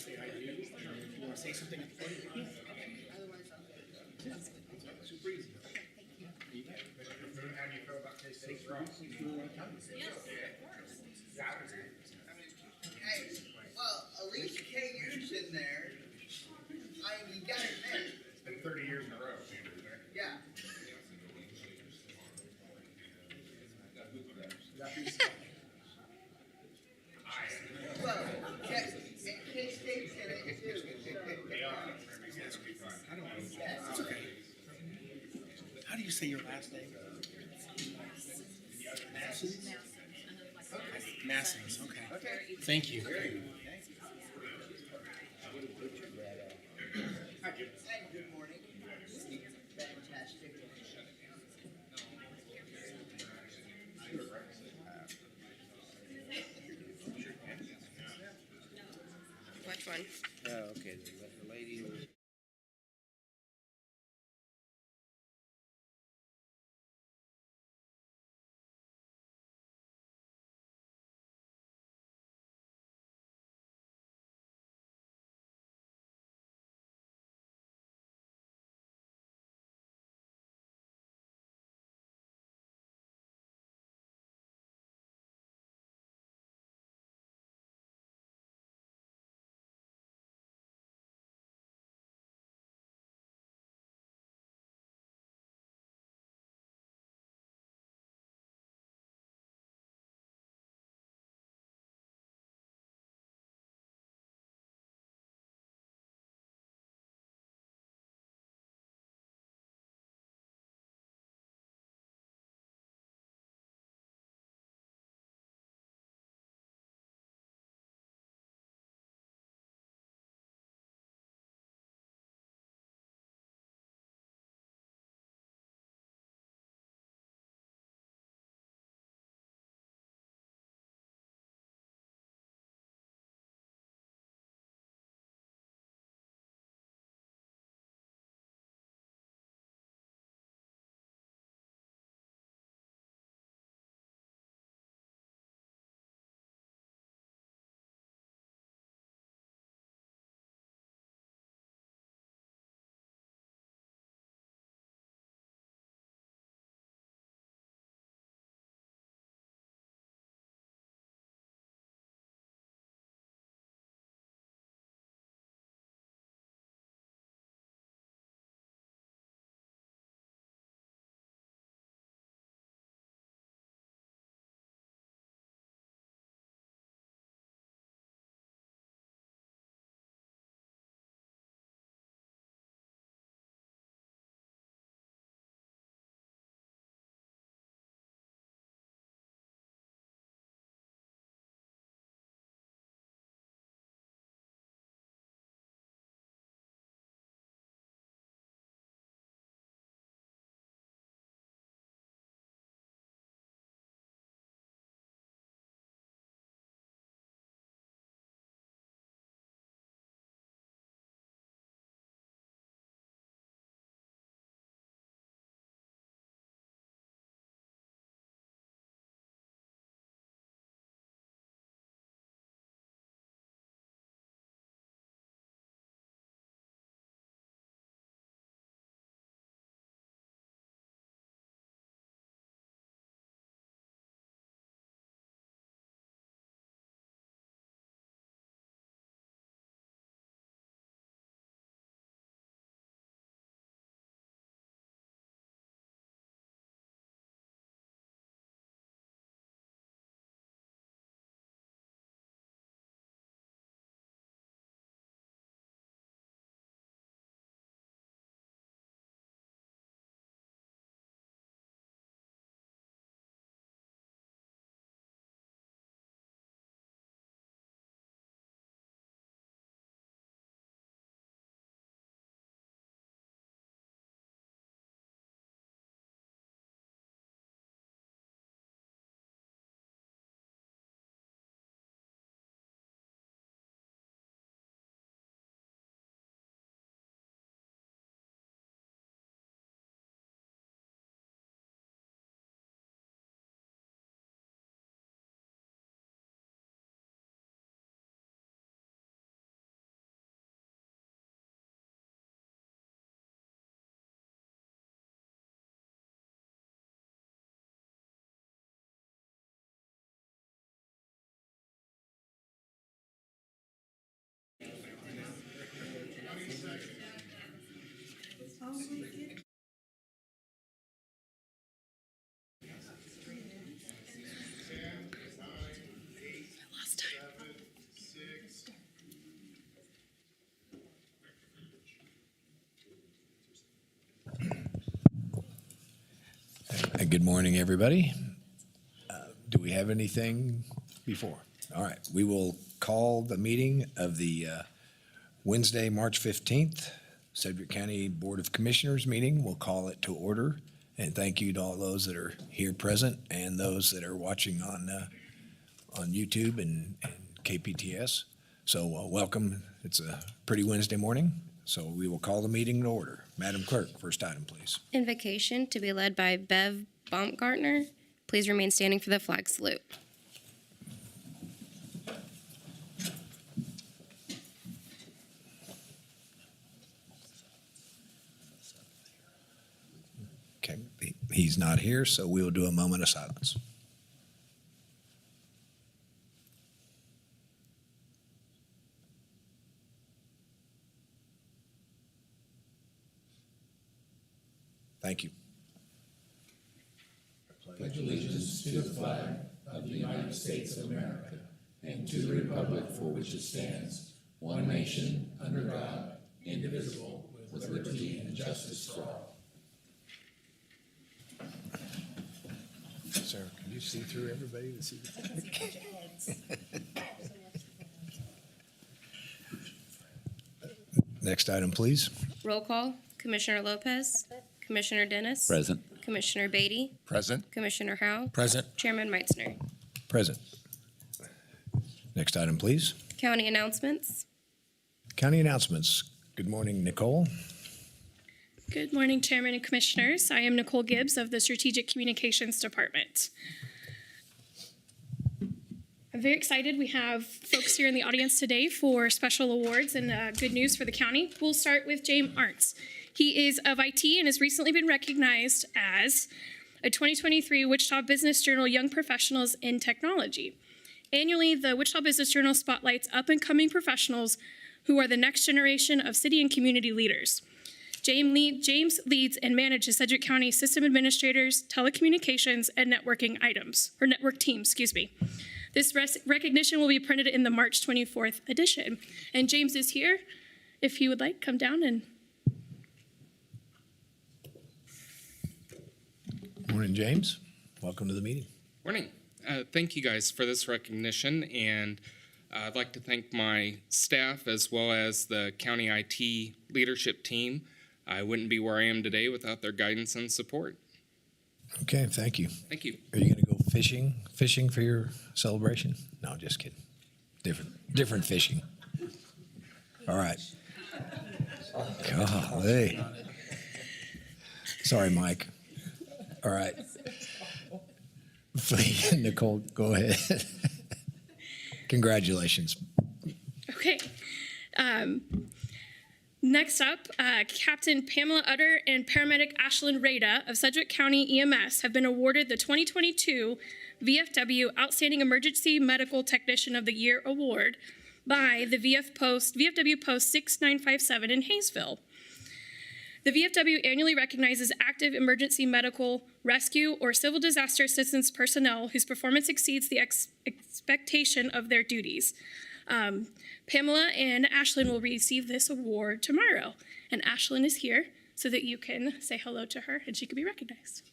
say I do, and if you want to say something at the front, you can. Super easy. How do you feel about tasting straws? Yes, of course. Hey, well, at least KU's in there. You gotta admit, It's been 30 years in a row. yeah. Well, K-State's in it too. They are. I don't know. It's okay. How do you say your last name? Massons? Massons, okay. Okay. Thank you. And good morning. Fantastic. Which one? Oh, okay, the lady who Last time. Good morning, everybody. Do we have anything before? All right, we will call the meeting of the Wednesday, March 15th, Sedgwick County Board of Commissioners meeting. We'll call it to order. And thank you to all those that are here present and those that are watching on YouTube and KPTS. So welcome. It's a pretty Wednesday morning. So we will call the meeting to order. Madam Clerk, first item, please. Invocation to be led by Bev Baumgartner. Please remain standing for the flag salute. Okay, he's not here, so we will do a moment of silence. Thank you. Pledge allegiance to the flag of the United States of America and to the republic for which it stands, one nation, under God, indivisible, with liberty and justice for all. Sir, can you see through everybody to see Next item, please. Roll call. Commissioner Lopez. Commissioner Dennis. Present. Commissioner Beatty. Present. Commissioner Howell. Present. Chairman Meitzner. Present. Next item, please. County announcements. County announcements. Good morning, Nicole. Good morning, Chairman and Commissioners. I am Nicole Gibbs of the Strategic Communications Department. I'm very excited. We have folks here in the audience today for special awards and good news for the county. We'll start with James Arntz. He is of IT and has recently been recognized as a 2023 Wichita Business Journal Young Professionals in Technology. Annually, the Wichita Business Journal spotlights up-and-coming professionals who are the next generation of city and community leaders. James leads and manages Sedgwick County system administrators, telecommunications, and network teams. This recognition will be printed in the March 24th edition. And James is here. If he would like, come down and. Morning, James. Welcome to the meeting. Morning. Thank you guys for this recognition, and I'd like to thank my staff as well as the county IT leadership team. I wouldn't be where I am today without their guidance and support. Okay, thank you. Thank you. Are you going to go fishing for your celebration? No, just kidding. Different fishing. All right. Golly. Sorry, Mike. All right. Nicole, go ahead. Congratulations. Okay. Next up, Captain Pamela Utter and Paramedic Ashlyn Rada of Sedgwick County EMS have been awarded the 2022 VFW Outstanding Emergency Medical Technician of the Year Award by the VFW Post 6957 in Hayesville. The VFW annually recognizes active emergency medical, rescue, or civil disaster assistance personnel whose performance exceeds the expectation of their duties. Pamela and Ashlyn will receive this award tomorrow. And Ashlyn is here so that you can say hello to her and she can be recognized.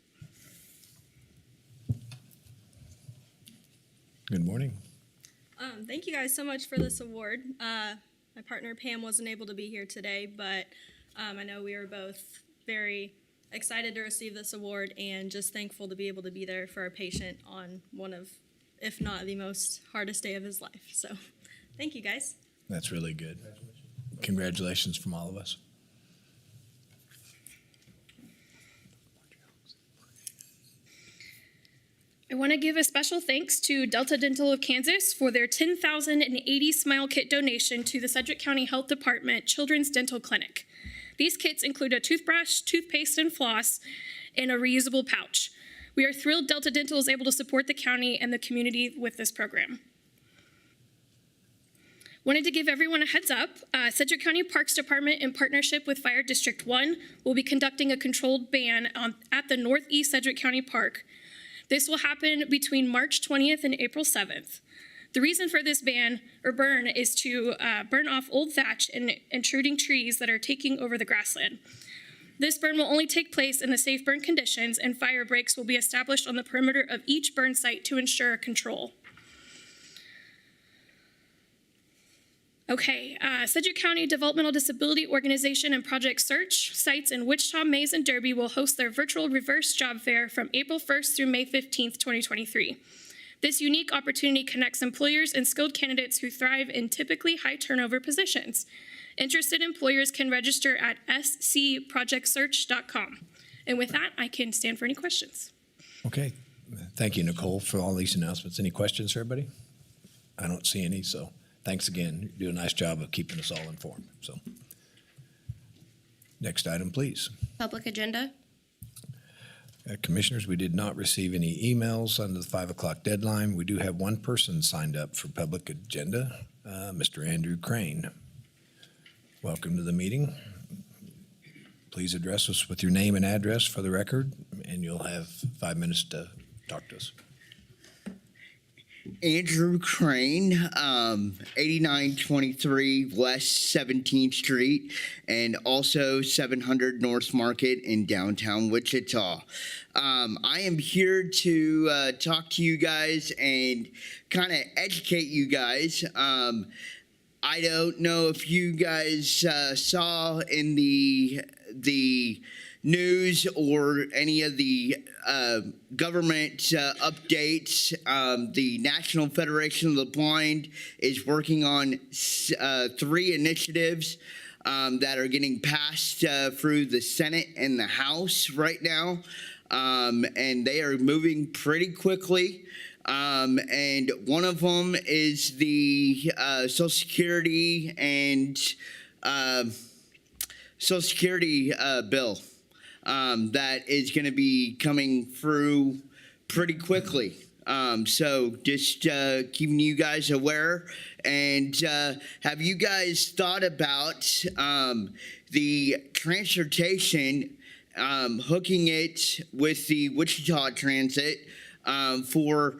Good morning. Thank you guys so much for this award. My partner Pam wasn't able to be here today, but I know we were both very excited to receive this award and just thankful to be able to be there for our patient on one of, if not the most hardest day of his life. So thank you guys. That's really good. Congratulations from all of us. I want to give a special thanks to Delta Dental of Kansas for their 10,080 Smile Kit donation to the Sedgwick County Health Department Children's Dental Clinic. These kits include a toothbrush, toothpaste, and floss, and a reusable pouch. We are thrilled Delta Dental is able to support the county and the community with this program. Wanted to give everyone a heads up. Sedgwick County Parks Department, in partnership with Fire District 1, will be conducting a controlled ban at the Northeast Sedgwick County Park. This will happen between March 20th and April 7th. The reason for this ban or burn is to burn off old thatch and intruding trees that are taking over the grassland. This burn will only take place in the safe burn conditions, and fire breaks will be established on the perimeter of each burn site to ensure control. Okay, Sedgwick County Developmental Disability Organization and Project Search sites in Wichita, Mays, and Derby will host their virtual reverse job fair from April 1st through May 15th, 2023. This unique opportunity connects employers and skilled candidates who thrive in typically high turnover positions. Interested employers can register at scprojectsearch.com. And with that, I can stand for any questions. Okay. Thank you, Nicole, for all these announcements. Any questions for everybody? I don't see any, so thanks again. You do a nice job of keeping us all informed. So, next item, please. Public agenda. Commissioners, we did not receive any emails under the 5 o'clock deadline. We do have one person signed up for public agenda, Mr. Andrew Crane. Welcome to the meeting. Please address us with your name and address for the record, and you'll have 5 minutes to talk to us. Andrew Crane, 8923 West 17th Street, and also 700 North Market in downtown Wichita. I am here to talk to you guys and kind of educate you guys. I don't know if you guys saw in the news or any of the government updates. The National Federation of the Blind is working on 3 initiatives that are getting passed through the Senate and the House right now, and they are moving pretty quickly. And one of them is the Social Security and Social Security bill that is going to be coming through pretty quickly. So just keeping you guys aware. And have you guys thought about the transportation, hooking it with the Wichita Transit for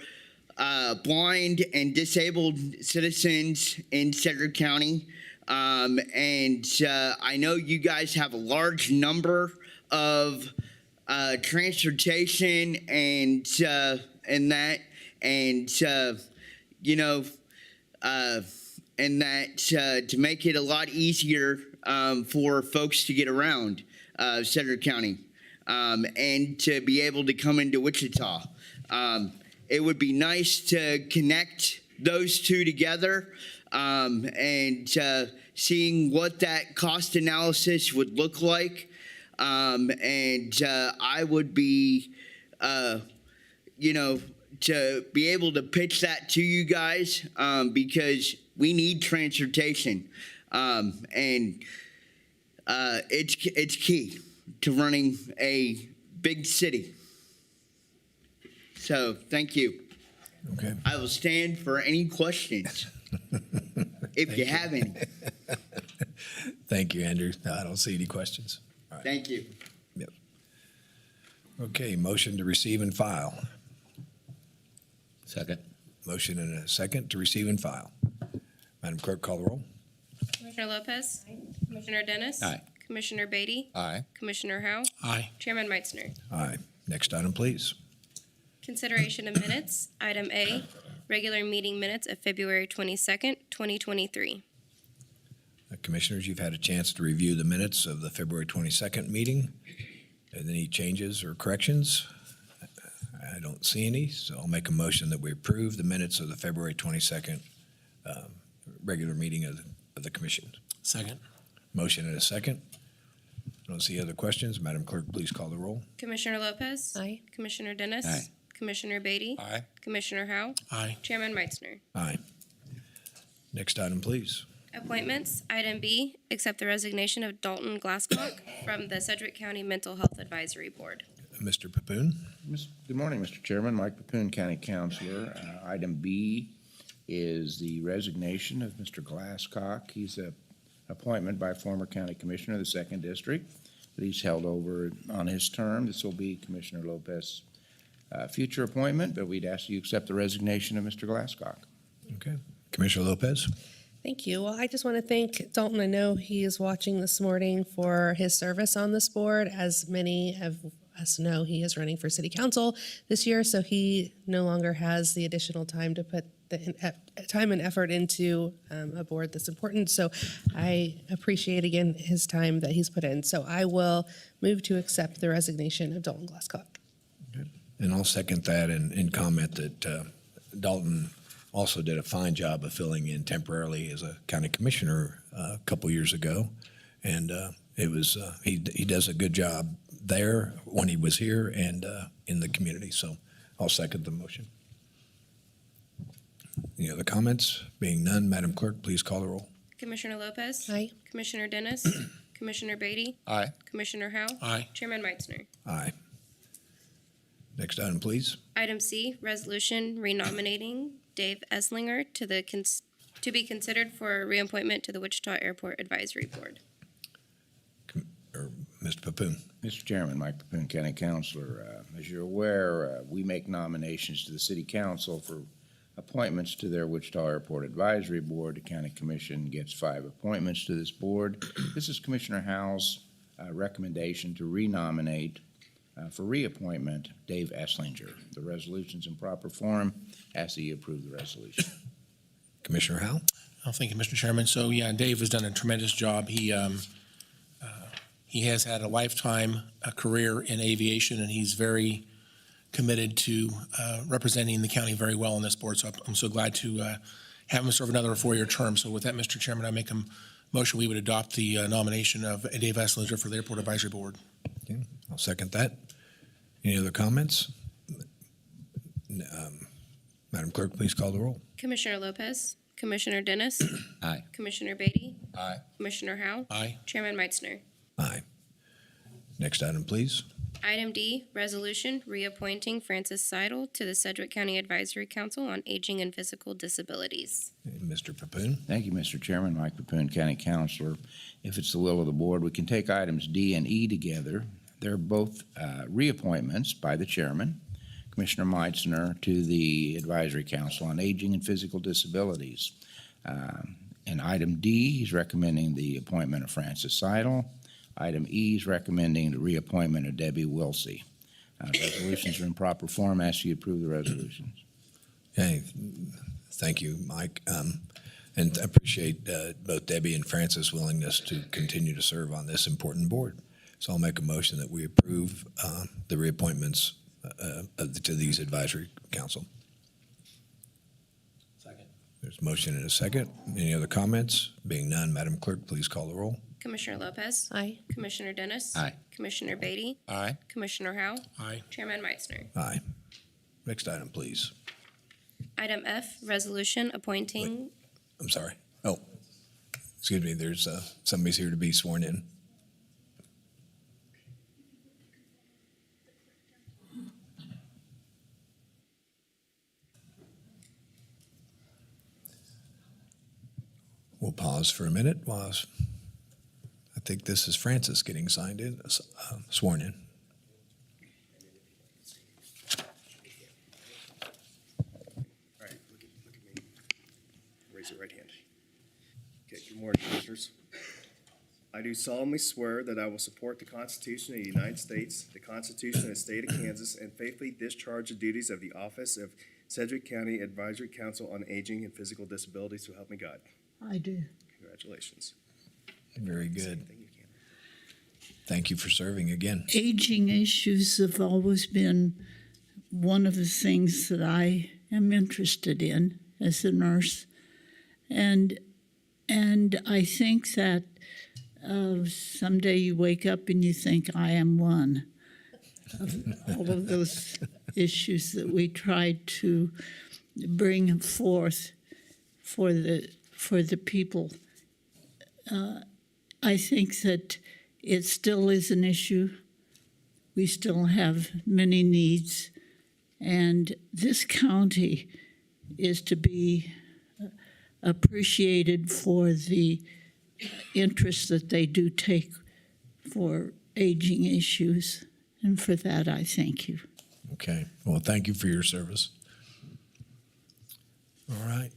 blind and disabled citizens in Sedgwick County? And I know you guys have a large number of transportation and that, and you know, and that to make it a lot easier for folks to get around Sedgwick County and to be able to come into Wichita. It would be nice to connect those two together and seeing what that cost analysis would look like. And I would be, you know, to be able to pitch that to you guys because we need transportation. And it's key to running a big city. So thank you. Okay. I will stand for any questions if you have any. Thank you, Andrew. No, I don't see any questions. All right. Thank you. Yep. Okay, motion to receive and file. Second. Motion and a second to receive and file. Madam Clerk, call the roll. Commissioner Lopez. Commissioner Dennis. Aye. Commissioner Beatty. Aye. Commissioner Howell. Aye. Chairman Meitzner. Aye. Next item, please. Consideration of minutes. Item A, regular meeting minutes of February 22nd, 2023. Commissioners, you've had a chance to review the minutes of the February 22nd meeting. Any changes or corrections? I don't see any, so I'll make a motion that we approve the minutes of the February 22nd regular meeting of the commission. Second. Motion and a second. Don't see other questions. Madam Clerk, please call the roll. Commissioner Lopez. Aye. Commissioner Dennis. Aye. Commissioner Beatty. Aye. Commissioner Howell. Aye. Chairman Meitzner. Aye. Next item, please. Appointments. Item B, accept the resignation of Dalton GLASSCOCK from the Sedgwick County Mental Health Advisory Board. Mr. Papoon. Good morning, Mr. Chairman. Mike Papoon, County Councilor. Item B, is the resignation of Mr. Glasscock. He's a appointment by former county commissioner of the 2nd District that he's held over on his term. This will be Commissioner Lopez's future appointment, but we'd ask you accept the resignation of Mr. Glasscock. Okay. Commissioner Lopez? Thank you. Well, I just want to thank Dalton. I know he is watching this morning for his service on this board. As many of us know, he is running for city council this year, so he no longer has the additional time to put the time and effort into a board that's important. So I appreciate, again, his time that he's put in. So I will move to accept the resignation of Dalton Glasscock. And I'll second that and comment that Dalton also did a fine job of filling in temporarily as a county commissioner a couple years ago. And it was he does a good job there when he was here and in the community. So I'll second the motion. Any other comments? Being none, Madam Clerk, please call the roll. Commissioner Lopez. Aye. Commissioner Dennis. Commissioner Beatty. Aye. Commissioner Howell. Aye. Chairman Meitzner. Aye. Next item, please. Item C, resolution renominating Dave Eslinger to be considered for reappointment to the Wichita Airport Advisory Board. Mr. Papoon. Mr. Chairman, Mike Papoon, County Councilor. As you're aware, we make nominations to the City Council for appointments to their Wichita Airport Advisory Board. The County Commission gets 5 appointments to this board. This is Commissioner Howell's recommendation to renominate for reappointment Dave Eslinger. The resolution's in proper form. Ask that you approve the resolution. Commissioner Howell. Oh, thank you, Mr. Chairman. So, yeah, Dave has done a tremendous job. He has had a lifetime career in aviation, and he's very committed to representing the county very well on this board. So I'm so glad to have him serve another 4-year term. So with that, Mr. Chairman, I make a motion we would adopt the nomination of Dave Eslinger for the Airport Advisory Board. Okay, I'll second that. Any other comments? Madam Clerk, please call the roll. Commissioner Lopez. Commissioner Dennis. Aye. Commissioner Beatty. Aye. Commissioner Howell. Aye. Chairman Meitzner. Aye. Next item, please. Item D, resolution reappointing Francis SEIDL to the Sedgwick County Advisory Council on Aging and Physical Disabilities. Mr. Papoon. Thank you, Mr. Chairman. Mike Papoon, County Councilor. If it's the will of the board, we can take items D and E together. They're both reappointments by the chairman, Commissioner Meitzner, to the Advisory Council on Aging and Physical Disabilities. In item D, he's recommending the appointment of Francis SEIDL. Item E is recommending the reappointment of Debbie Wilsey. Resolutions are in proper form. Ask you to approve the resolutions. Okay, thank you, Mike. And I appreciate both Debbie and Francis' willingness to continue to serve on this important board. So I'll make a motion that we approve the reappointments to these advisory council. Second. There's a motion and a second. Any other comments? Being none, Madam Clerk, please call the roll. Commissioner Lopez. Aye. Commissioner Dennis. Aye. Commissioner Beatty. Aye. Commissioner Howell. Aye. Chairman Meitzner. Aye. Next item, please. Item F, resolution appointing. I'm sorry. Oh, excuse me, there's somebody's here to be sworn in. We'll pause for a minute while I think this is Francis getting signed in, sworn in. All right, look at me. Raise your right hand. Okay, good morning, Commissioners. I do solemnly swear that I will support the Constitution of the United States, the Constitution of the State of Kansas, and faithfully discharge the duties of the office of Sedgwick County Advisory Council on Aging and Physical Disabilities, so help me God. I do. Congratulations. Very good. Thank you for serving again. Aging issues have always been one of the things that I am interested in as a nurse. And I think that someday you wake up and you think, I am one of all of those issues that we tried to bring forth for the people. I think that it still is an issue. We still have many needs. And this county is to be appreciated for the interest that they do take for aging issues. And for that, I thank you. Okay. Well, thank you for your service. All right.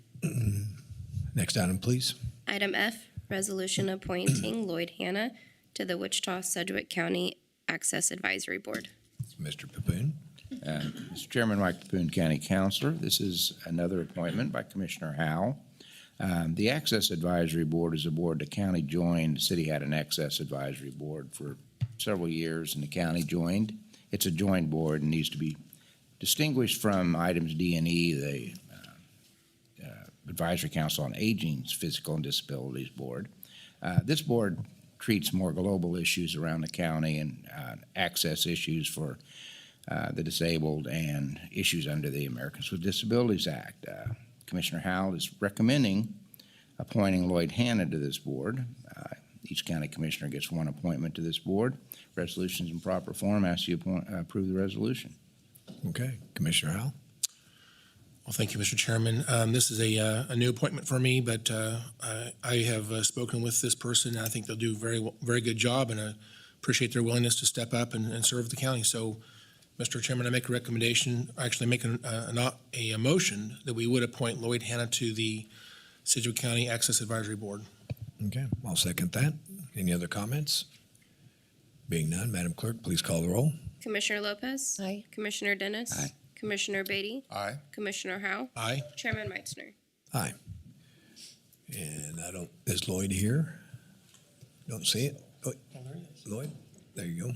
Next item, please. Item F, resolution appointing Lloyd Hanna to the Wichita Sedgwick County Access Advisory Board. Mr. Papoon. Mr. Chairman, Mike Papoon, County Councilor. This is another appointment by Commissioner Howell. The Access Advisory Board is a board the county joined. The city had an Access Advisory Board for several years, and the county joined. It's a joint board and needs to be distinguished from items D and E, the Advisory Council on Aging's Physical and Disabilities Board. This board treats more global issues around the county and access issues for the disabled and issues under the Americans with Disabilities Act. Commissioner Howell is recommending appointing Lloyd Hanna to this board. Each county commissioner gets one appointment to this board. Resolution's in proper form. Ask you approve the resolution. Okay. Commissioner Howell. Well, thank you, Mr. Chairman. This is a new appointment for me, but I have spoken with this person, and I think they'll do a very good job, and I appreciate their willingness to step up and serve the county. So, Mr. Chairman, I make a recommendation, actually make a motion that we would appoint Lloyd Hanna to the Sedgwick County Access Advisory Board. Okay. I'll second that. Any other comments? Being none, Madam Clerk, please call the roll. Commissioner Lopez. Aye. Commissioner Dennis. Aye. Commissioner Beatty. Aye. Commissioner Howell. Aye. Chairman Meitzner. Aye. And is Lloyd here? Don't see it. Oh, Lloyd, there you go.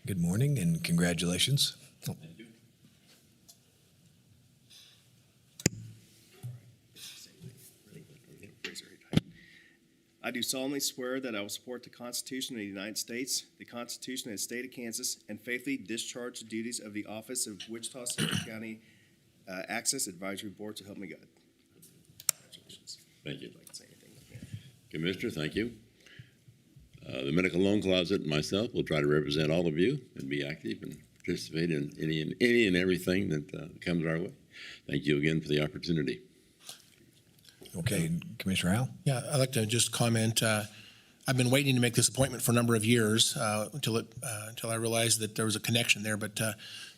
Good morning and congratulations. Oh, Raise your right hand. I do solemnly swear that I will support the Constitution of the United States, the Constitution of the State of Kansas, and faithfully discharge the duties of the office of Wichita Sedgwick County Access Advisory Board, so help me God. Congratulations. Thank you. Would you like to say anything? Commissioner, thank you. The Medical Loan Closet and myself will try to represent all of you and be active and participate in any and everything that comes our way. Thank you again for the opportunity. okay, Commissioner Howell? Yeah, I'd like to just comment. I've been waiting to make this appointment for a number of years until I realized that there was a connection there. But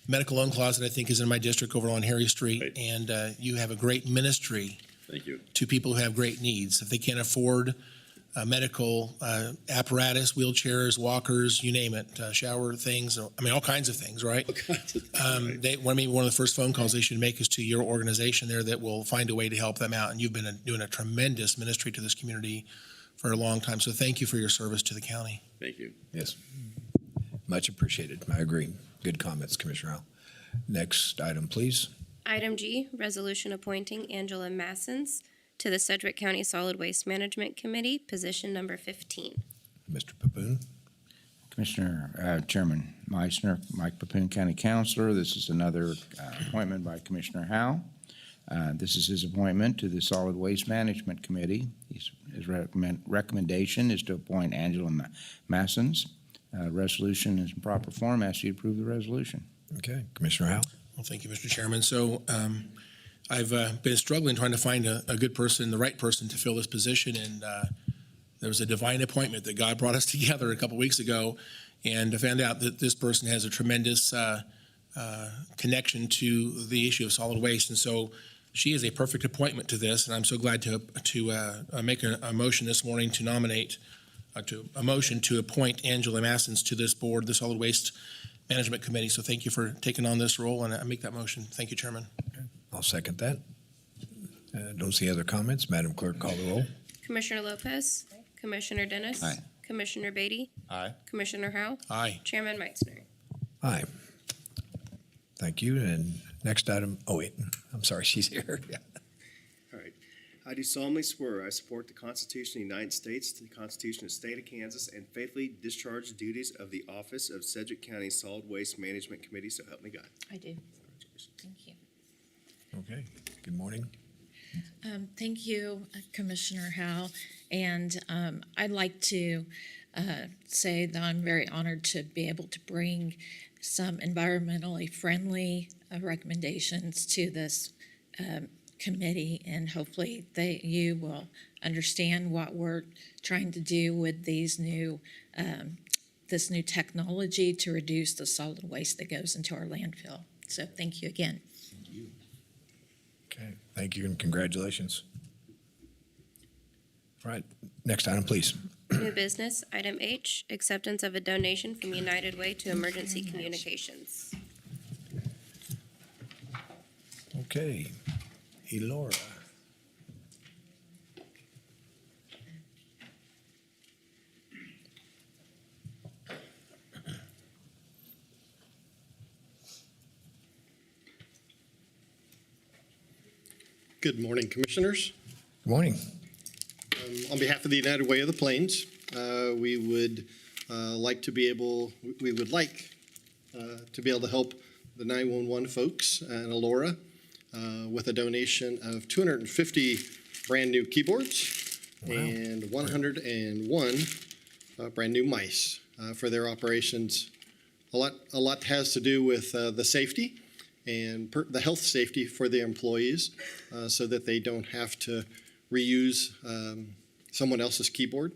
Medical Loan Closet, I think, is in my district over on Harry Street, Right. and you have a great ministry Thank you. to people who have great needs. If they can't afford medical apparatus, wheelchairs, walkers, you name it, shower things, I mean, all kinds of things, right? Maybe one of the first phone calls they should make is to your organization there that will find a way to help them out. And you've been doing a tremendous ministry to this community for a long time. So thank you for your service to the county. Thank you. Yes. Much appreciated. I agree. Good comments, Commissioner Howell. Next item, please. Item G, resolution appointing Angela Massins to the Sedgwick County Solid Waste Management Committee, position number 15. Mr. Papoon. Commissioner, Chairman Meissner, Mike Papoon, County Councilor. This is another appointment by Commissioner Howell. This is his appointment to the Solid Waste Management Committee. His recommendation is to appoint Angela Massins. Resolution is in proper form. Ask you to approve the resolution. Okay, Commissioner Howell. Well, thank you, Mr. Chairman. So I've been struggling trying to find a good person, the right person to fill this position, and there was a divine appointment that God brought us together a couple weeks ago, and I found out that this person has a tremendous connection to the issue of solid waste, and so she is a perfect appointment to this, and I'm so glad to make a motion this morning to nominate, a motion to appoint Angela Massins to this board, the Solid Waste Management Committee. So thank you for taking on this role, and I make that motion. Thank you, Chairman. I'll second that. Don't see other comments. Madam Clerk, call the roll. Commissioner Lopez. Commissioner Dennis. Aye. Commissioner Beatty. Aye. Commissioner Howell. Aye. Chairman Meitzner. Aye. Thank you. And next item, oh wait, I'm sorry, she's here. Yeah. All right. I do solemnly swear I support the Constitution of the United States, the Constitution of the State of Kansas, and faithfully discharge the duties of the office of Sedgwick County Solid Waste Management Committee, so help me God. I do. Congratulations. Thank you. Okay, good morning. Thank you, Commissioner Howell. And I'd like to say that I'm very honored to be able to bring some environmentally friendly recommendations to this committee, and hopefully you will understand what we're trying to do with these this new technology to reduce the solid waste that goes into our landfill. So thank you again. Okay, thank you and congratulations. All right, next item, please. New business, item H, acceptance of a donation from United Way to Emergency Communications. Okay, Elora. Good morning, Commissioners. Good morning. On behalf of the United Way of the Plains, we would like to be able to help the 911 folks in Elora with a donation of 250 brand new keyboards and 101 brand new mice for their operations. A lot has to do with the safety and the health safety for the employees so that they don't have to reuse someone else's keyboard.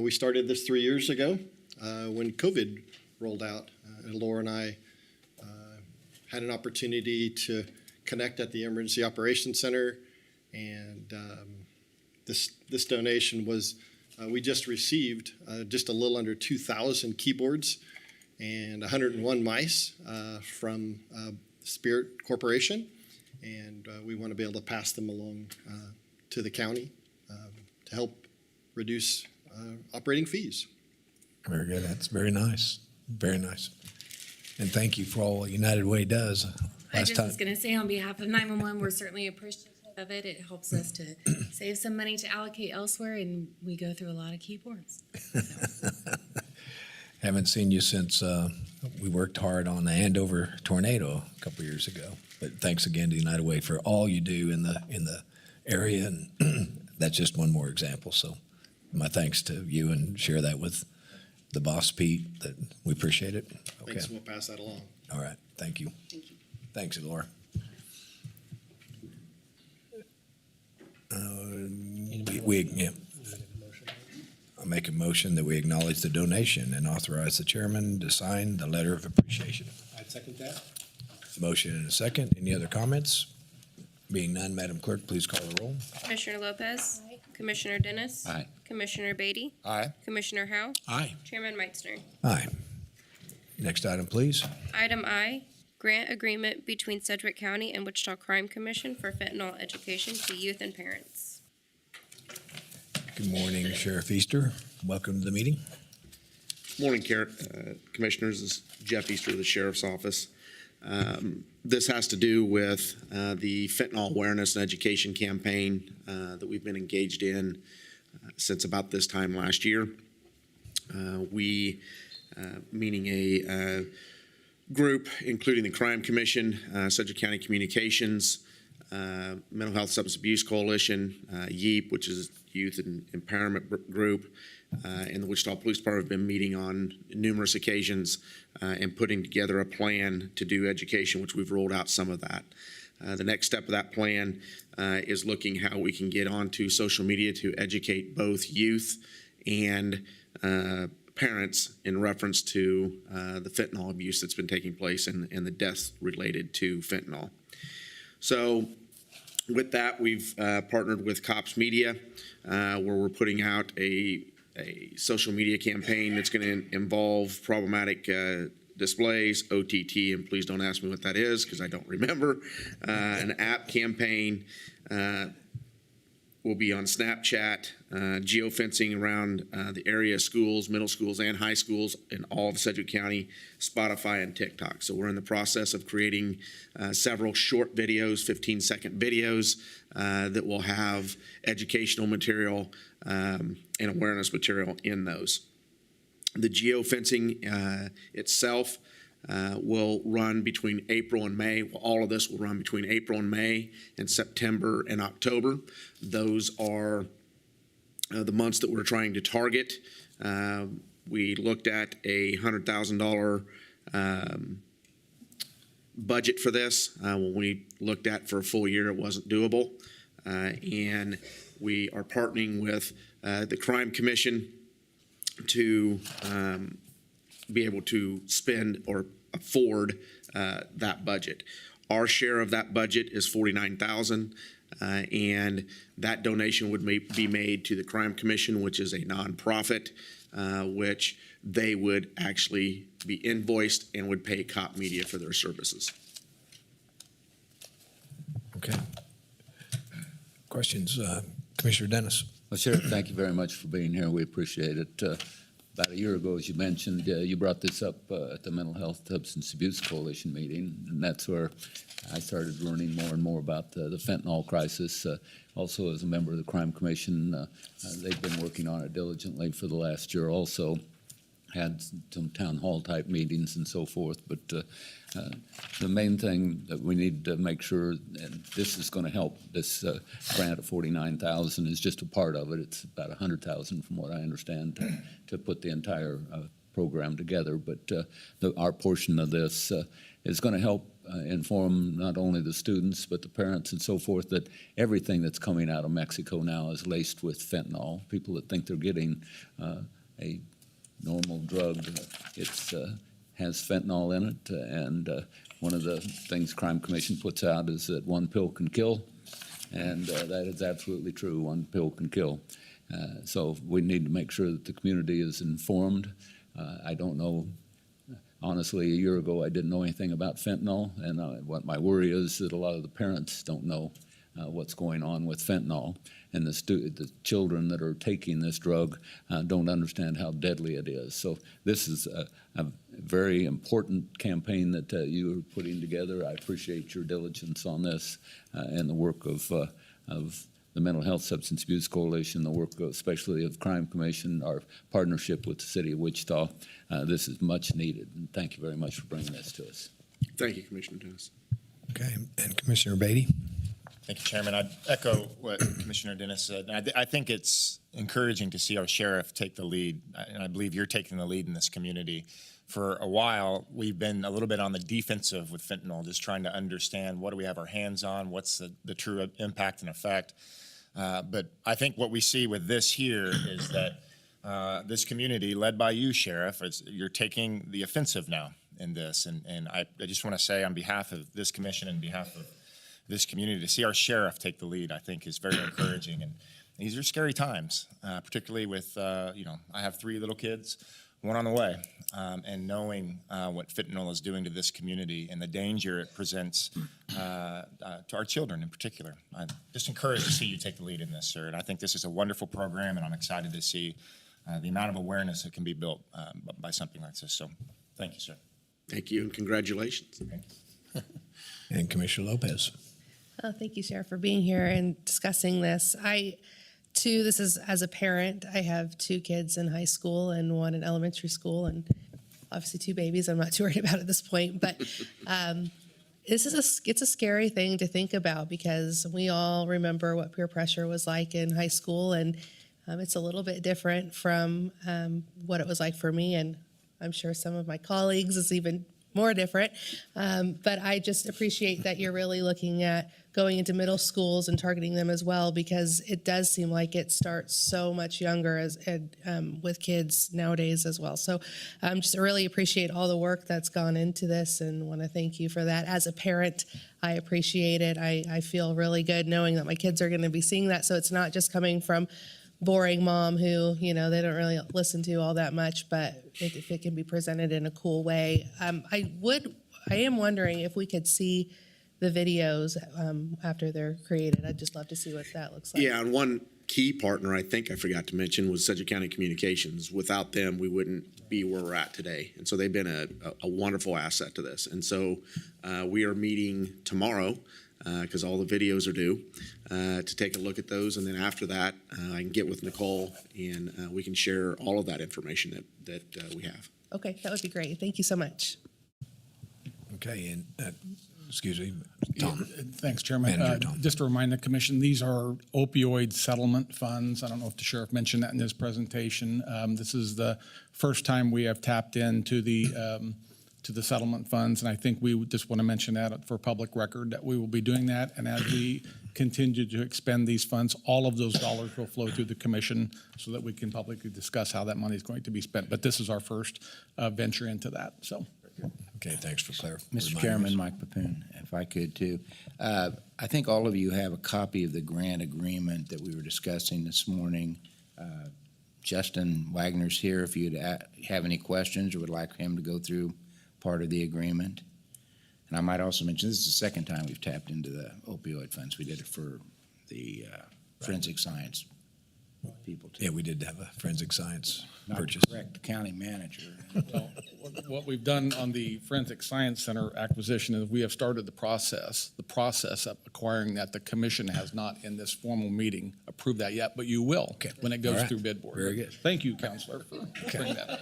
We started this 3 years ago when COVID rolled out. And Laura and I had an opportunity to connect at the Emergency Operations Center, and this donation was, we just received just a little under 2,000 keyboards and 101 mice from Spirit Corporation, and we want to be able to pass them along to the county to help reduce operating fees. Very good. That's very nice. Very nice. And thank you for all United Way does. I just was going to say, on behalf of 911, we're certainly appreciative of it. It helps us to save some money to allocate elsewhere, and we go through a lot of keyboards. Haven't seen you since we worked hard on the Andover tornado a couple years ago. But thanks again to United Way for all you do in the area, and that's just one more example. So my thanks to you, and share that with the boss, Pete, that we appreciate it. Okay. Thanks, we'll pass that along. All right. Thank you. Thank you. Thanks, Laura. I'll make a motion that we acknowledge the donation and authorize the chairman to sign the letter of appreciation. I'd second that. Motion and a second. Any other comments? Being none, Madam Clerk, please call the roll. Commissioner Lopez. Aye. Commissioner Dennis. Aye. Commissioner Beatty. Aye. Commissioner Howell. Aye. Chairman Meitzner. Aye. Next item, please. Item I, grant agreement between Sedgwick County and Wichita Crime Commission for fentanyl education to youth and parents. Good morning, Sheriff Easter. Welcome to the meeting. Morning, Commissioners. This is Jeff Easter of the Sheriff's Office. This has to do with the fentanyl awareness and education campaign that we've been engaged in since about this time last year. Meaning a group including the Crime Commission, Sedgwick County Communications, Mental Health Substance Abuse Coalition, YEEP, which is Youth and Empowerment Group, and the Wichita Police Department have been meeting on numerous occasions and putting together a plan to do education, which we've rolled out some of that. The next step of that plan is looking how we can get onto social media to educate both youth and parents in reference to the fentanyl abuse that's been taking place and the deaths related to fentanyl. So with that, we've partnered with Cops Media, where we're putting out a social media campaign that's going to involve problematic displays, OTT, and please don't ask me what that is because I don't remember. An app campaign will be on Snapchat, geofencing around the area schools, middle schools, and high schools in all of Sedgwick County, Spotify, and TikTok. So we're in the process of creating several short videos, 15-second videos that will have educational material and awareness material in those. The geofencing itself will run between April and May. Well, all of this will run between April and May, and September and October. Those are the months that we're trying to target We looked at a $100,000 budget for this. When we looked at for a full year, it wasn't doable. And we are partnering with the Crime Commission to be able to spend or afford that budget. Our share of that budget is $49,000, and that donation would be made to the Crime Commission, which is a nonprofit, which they would actually be invoiced and would pay Cop Media for their services. Okay. Questions? Commissioner Dennis. Well, Sheriff, thank you very much for being here. We appreciate it. About a year ago, as you mentioned, you brought this up at the Mental Health Substance Abuse Coalition meeting, and that's where I started learning more and more about the fentanyl crisis. Also, as a member of the Crime Commission, they've been working on it diligently for the last year also. Had some town hall type meetings and so forth, but the main thing that we need to make sure, and this is going to help, this grant of $49,000 is just a part of it. It's about $100,000 from what I understand to put the entire program together, but our portion of this is going to help inform not only the students but the parents and so forth that everything that's coming out of Mexico now is laced with fentanyl. People that think they're getting a normal drug, it's has fentanyl in it, and one of the things Crime Commission puts out is that one pill can kill, and that is absolutely true. One pill can kill. So we need to make sure that the community is informed. I don't know, honestly, a year ago I didn't know anything about fentanyl, and what my worry is that a lot of the parents don't know what's going on with fentanyl, and the children that are taking this drug don't understand how deadly it is. So this is a very important campaign that you are putting together. I appreciate your diligence on this and the work of the Mental Health Substance Abuse Coalition, the work especially of Crime Commission, our partnership with the City of Wichita. This is much needed, and thank you very much for bringing this to us. Thank you, Commissioner Dennis. Okay, and Commissioner Beatty. Thank you, Chairman. I'd echo what Commissioner Dennis said. I think it's encouraging to see our sheriff take the lead, and I believe you're taking the lead in this community. For a while, we've been a little bit on the defensive with fentanyl, just trying to understand what do we have our hands on, what's the true impact and effect. But I think what we see with this here is that this community, led by you, Sheriff, you're taking the offensive now in this. And I just want to say on behalf of this commission and behalf of this community, to see our sheriff take the lead, I think is very encouraging. And these are scary times, particularly with, I have 3 little kids, 1 on the way, and knowing what fentanyl is doing to this community and the danger it presents to our children in particular. I'm just encouraged to see you take the lead in this, sir. And I think this is a wonderful program, and I'm excited to see the amount of awareness that can be built by something like this. So thank you, sir. Thank you, and congratulations. Thank you. And Commissioner Lopez. Oh, thank you, Sheriff, for being here and discussing this. This is as a parent. I have 2 kids in high school and 1 in elementary school, and obviously 2 babies I'm not too worried about at this point. But it's a scary thing to think about because we all remember what peer pressure was like in high school, and it's a little bit different from what it was like for me, and I'm sure some of my colleagues is even more different. But I just appreciate that you're really looking at going into middle schools and targeting them as well, because it does seem like it starts so much younger with kids nowadays as well. So just really appreciate all the work that's gone into this and want to thank you for that. As a parent, I appreciate it. I feel really good knowing that my kids are going to be seeing that. So it's not just coming from boring mom who, they don't really listen to all that much, but if it can be presented in a cool way. I am wondering if we could see the videos after they're created. I'd just love to see what that looks like. Yeah, and one key partner I think I forgot to mention was Sedgwick County Communications. Without them, we wouldn't be where we're at today. And so they've been a wonderful asset to this. And so we are meeting tomorrow because all the videos are due, to take a look at those. And then after that, I can get with Nicole and we can share all of that information that we have. Okay, that would be great. Thank you so much. Okay, and excuse me, Tom. Thanks, Chairman. Manager Tom. Just to remind the commission, these are opioid settlement funds. I don't know if the sheriff mentioned that in his presentation. This is the first time we have tapped into the settlement funds, and I think we would just want to mention that for public record that we will be doing that. And as we continue to expend these funds, all of those dollars will flow through the commission so that we can publicly discuss how that money is going to be spent. But this is our first venture into that. So. Okay, thanks for clarifying. Mr. Chairman, Mike Papoon, if I could too. I think all of you have a copy of the grant agreement that we were discussing this morning. Justin Wagner's here if you'd have any questions or would like him to go through part of the agreement. And I might also mention, this is the second time we've tapped into the opioid funds. We did it for the forensic science people too. Yeah, we did have a forensic science Not purchase. correct, the county manager. Well, what we've done on the Forensic Science Center acquisition is we have started the process of acquiring that. The commission has not in this formal meeting approved that yet, but you will when it goes All right. through bid board. Very good. Thank you, Counselor, for bringing that up.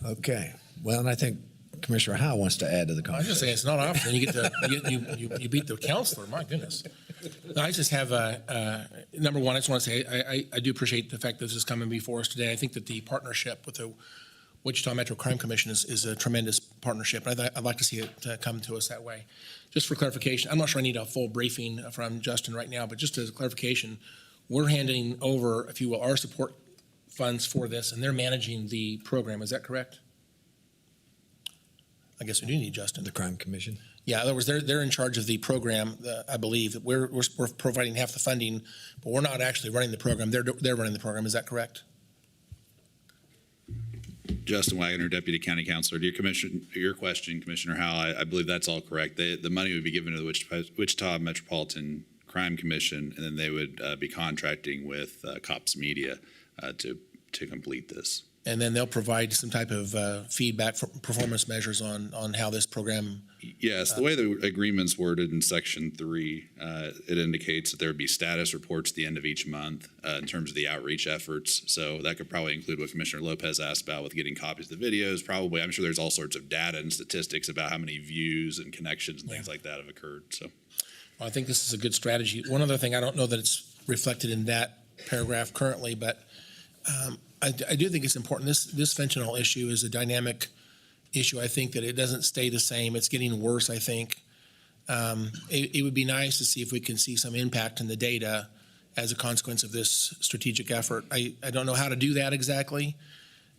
Okay, well, and I think Commissioner Howe wants to add to the I was just saying, conversation. it's not often you get to, you beat the counselor, my goodness. No, I just have, number one, I just want to say, I do appreciate the fact that this is coming before us today. I think that the partnership with the Wichita Metro Crime Commission is a tremendous partnership. I'd like to see it come to us that way. Just for clarification, I'm not sure I need a full briefing from Justin right now, but just as a clarification, we're handing over, if you will, our support funds for this, and they're managing the program. Is that correct? I guess we do need Justin. The Crime Commission? Yeah, in other words, they're in charge of the program. I believe that we're providing half the funding, but we're not actually running the program. They're running the program. Is that correct? Justin Wagner, Deputy County Councilor. To your question, Commissioner Howell, I believe that's all correct. The money would be given to the Wichita Metropolitan Crime Commission, and then they would be contracting with Cops Media to complete this. And then they'll provide some type of feedback for performance measures on how this program. Yes, the way the agreement's worded in Section 3, it indicates that there would be status reports at the end of each month in terms of the outreach efforts. So that could probably include what Commissioner Lopez asked about with getting copies of the videos. Probably, I'm sure there's all sorts of data and statistics about how many views and connections and things like that have occurred. So, Well, I think this is a good strategy. One other thing, I don't know that it's reflected in that paragraph currently, but I do think it's important. This fentanyl issue is a dynamic issue. I think that it doesn't stay the same. It's getting worse, I think. It would be nice to see if we can see some impact in the data as a consequence of this strategic effort. I don't know how to do that exactly,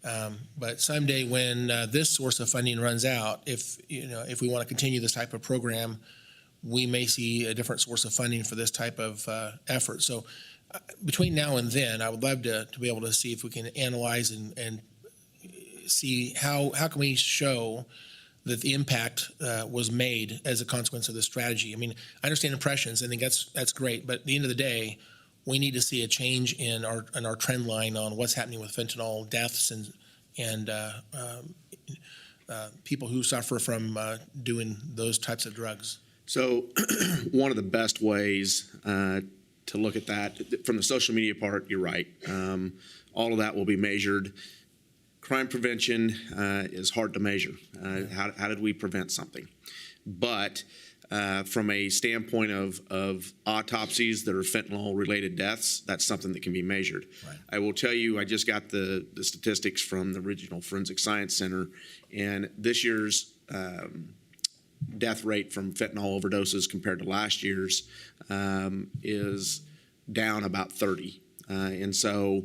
but someday when this source of funding runs out, if we want to continue this type of program, we may see a different source of funding for this type of effort. So between now and then, I would love to be able to see if we can analyze and see how can we show that the impact was made as a consequence of this strategy. I mean, I understand impressions. I think that's great. But at the end of the day, we need to see a change in our trend line on what's happening with fentanyl deaths and people who suffer from doing those types of drugs. So one of the best ways to look at that, from the social media part, you're right. All of that will be measured. Crime prevention is hard to measure. How did we prevent something? But from a standpoint of autopsies that are fentanyl-related deaths, that's something that can be measured. Right. I will tell you, I just got the statistics from the Regional Forensic Science Center, and this year's death rate from fentanyl overdoses compared to last year's is down about 30. And so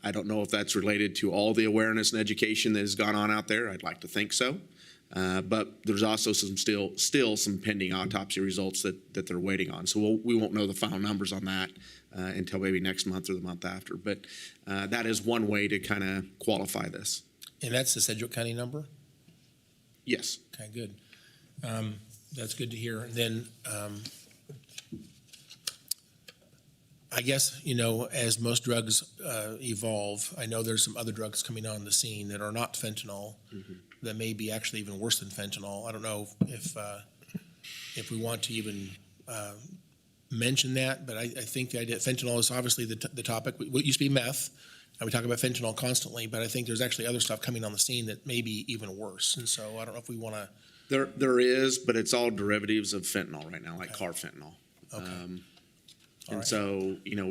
I don't know if that's related to all the awareness and education that has gone on out there. I'd like to think so. But there's also still some pending autopsy results that they're waiting on. So we won't know the final numbers on that until maybe next month or the month after. But that is one way to kind of qualify this. And that's the Sedgwick County number? Yes. Okay, good. That's good to hear. And then I guess, as most drugs evolve, I know there's some other drugs coming on the scene that are not fentanyl that may be actually even worse than fentanyl. I don't know if we want to even mention that, but I think the idea fentanyl is obviously the topic. What used to be meth, we talk about fentanyl constantly, but I think there's actually other stuff coming on the scene that may be even worse. And so I don't know if we want to. There is, but it's all derivatives of fentanyl right now, like carfentanil. Okay. And right. so, you know,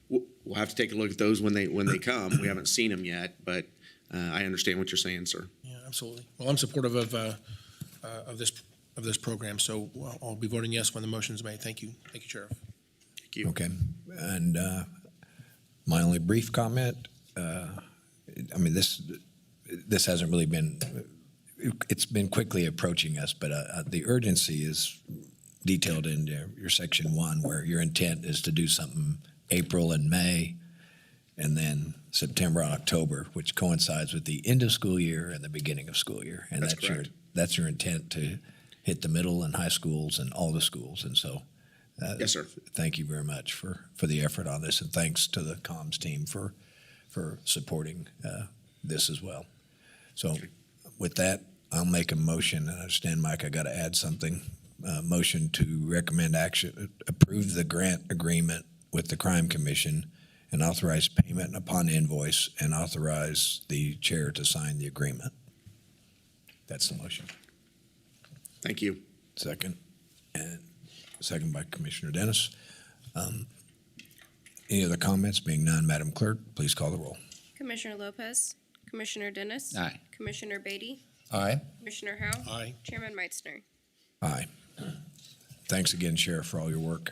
we'll have to take a look at those when they come. We haven't seen them yet, but I understand what you're saying, sir. Yeah, absolutely. Well, I'm supportive of this program, so I'll be voting yes when the motion is made. Thank you, Sheriff. Thank you. Okay. And my only brief comment, I mean, this hasn't really been, it's been quickly approaching us, but the urgency is detailed in your section 1, where your intent is to do something April and May, and then September and October, which coincides with the end of school year and the beginning of school year. And that's your intent, to hit the middle and high schools and all the schools. And so, yes, sir. Thank you very much for the effort on this, and thanks to the comms team for supporting this as well. So, with that, I'll make a motion. And I understand, Mike, I got to add something. Motion to recommend action, approve the grant agreement with the Crime Commission, and authorize payment upon invoice, and authorize the chair to sign the agreement. That's the motion. Thank you. Second. And second by Commissioner Dennis. Any other comments? Being none, Madam Clerk, please call the roll. Commissioner Lopez, Commissioner Dennis. Aye. Commissioner Beatty, Aye. Commissioner Howell. Aye. Chairman Meitzner. Aye. Thanks again, Sheriff, for all your work.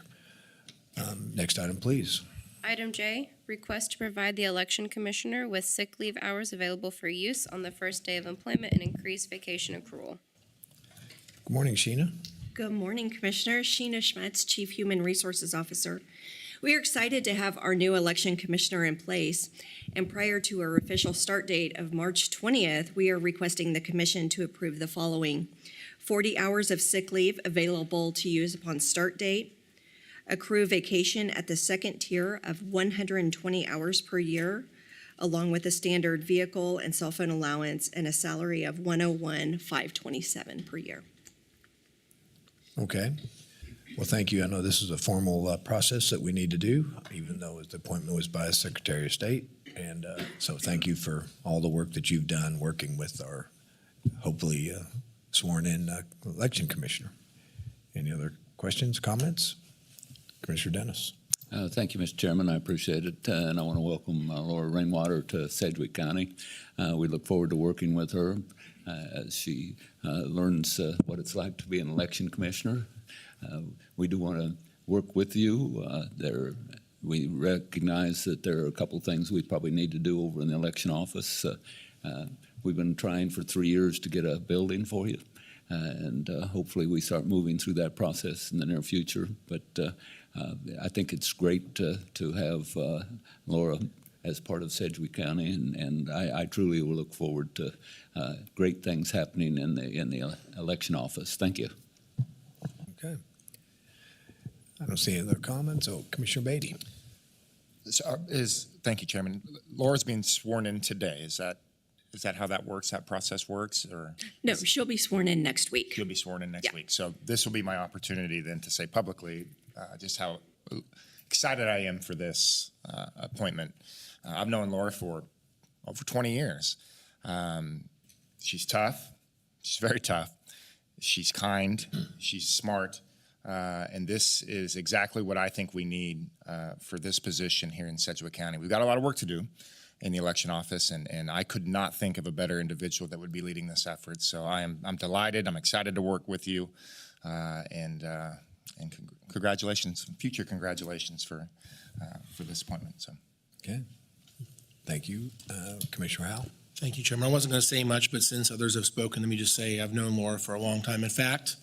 Next item, please. Item J, request to provide the election commissioner with sick leave hours available for use on the first day of employment and increased vacation accrual. Good morning, Sheena. Good morning, Commissioner. Sheena Schmetz, Chief Human Resources Officer. We are excited to have our new election commissioner in place, and prior to our official start date of March 20th, we are requesting the commission to approve the following: 40 hours of sick leave available to use upon start date, accrue vacation at the second tier of 120 hours per year, along with a standard vehicle and cell phone allowance, and a salary of $101,527 per year. Okay. Well, thank you. I know this is a formal process that we need to do, even though the appointment was by a Secretary of State. And so thank you for all the work that you've done working with our hopefully sworn-in election commissioner. Any other questions, comments? Commissioner Dennis. Thank you, Mr. Chairman. I appreciate it. And I want to welcome Laura Rainwater to Sedgwick County. We look forward to working with her as she learns what it's like to be an election commissioner. We do want to work with you. We recognize that there are a couple of things we probably need to do over in the election office. We've been trying for 3 years to get a building for you, and hopefully we start moving through that process in the near future. But I think it's great to have Laura as part of Sedgwick County, and I truly will look forward to great things happening in the election office. Thank you. Okay. I don't see any other comments. Oh, Commissioner Beatty. Thank you, Chairman. Laura's being sworn in today. Is that how that works? That process works, or No, she'll be sworn in next week. she'll be sworn in next week? So this will be my opportunity then to say publicly just how excited I am for this appointment. I've known Laura for over 20 years. She's tough. She's very tough. She's kind. She's smart. And this is exactly what I think we need for this position here in Sedgwick County. We've got a lot of work to do in the election office, and I could not think of a better individual that would be leading this effort. So I'm delighted. I'm excited to work with you, and congratulations, future congratulations for this appointment. So, okay, thank you, Commissioner Howell. Thank you, Chairman. I wasn't going to say much, but since others have spoken, let me just say I've known Laura for a long time. In fact,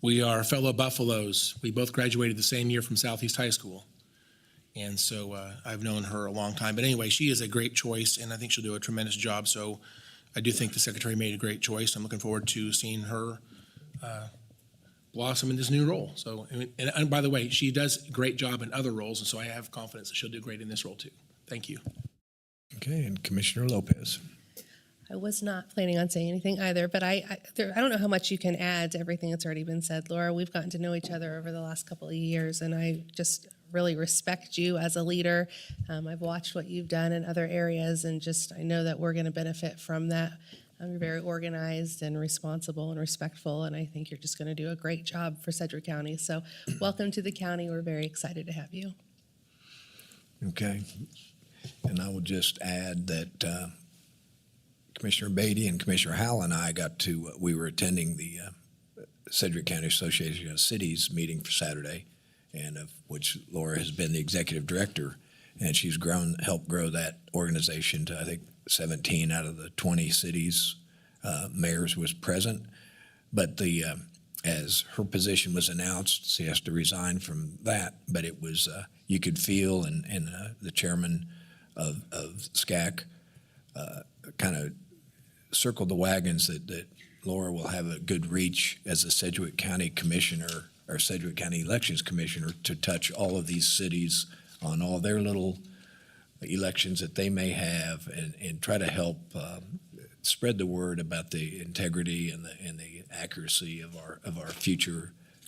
we are fellow Buffaloes. We both graduated the same year from Southeast High School. And so I've known her a long time. But anyway, she is a great choice, and I think she'll do a tremendous job. So I do think the Secretary made a great choice. I'm looking forward to seeing her blossom in this new role. So, and by the way, she does a great job in other roles, and so I have confidence that she'll do great in this role too. Thank you. Okay, and Commissioner Lopez. I was not planning on saying anything either, but I don't know how much you can add to everything that's already been said, Laura. We've gotten to know each other over the last couple of years, and I just really respect you as a leader. I've watched what you've done in other areas, and just I know that we're going to benefit from that. You're very organized and responsible and respectful, and I think you're just going to do a great job for Sedgwick County. So welcome to the county. We're very excited to have you. Okay. And I will just add that Commissioner Beatty and Commissioner Howell and I we were attending the Sedgwick County Association of Cities meeting for Saturday, and of which Laura has been the executive director, and she's helped grow that organization to, I think, 17 out of the 20 cities mayors was present. But as her position was announced, she has to resign from that, but it was, you could feel, and the chairman of SCAC kind of circled the wagons that Laura will have a good reach as a Sedgwick County Commissioner or Sedgwick County Elections Commissioner to touch all of these cities on all their little elections that they may have, and try to help spread the word about the integrity and the accuracy of our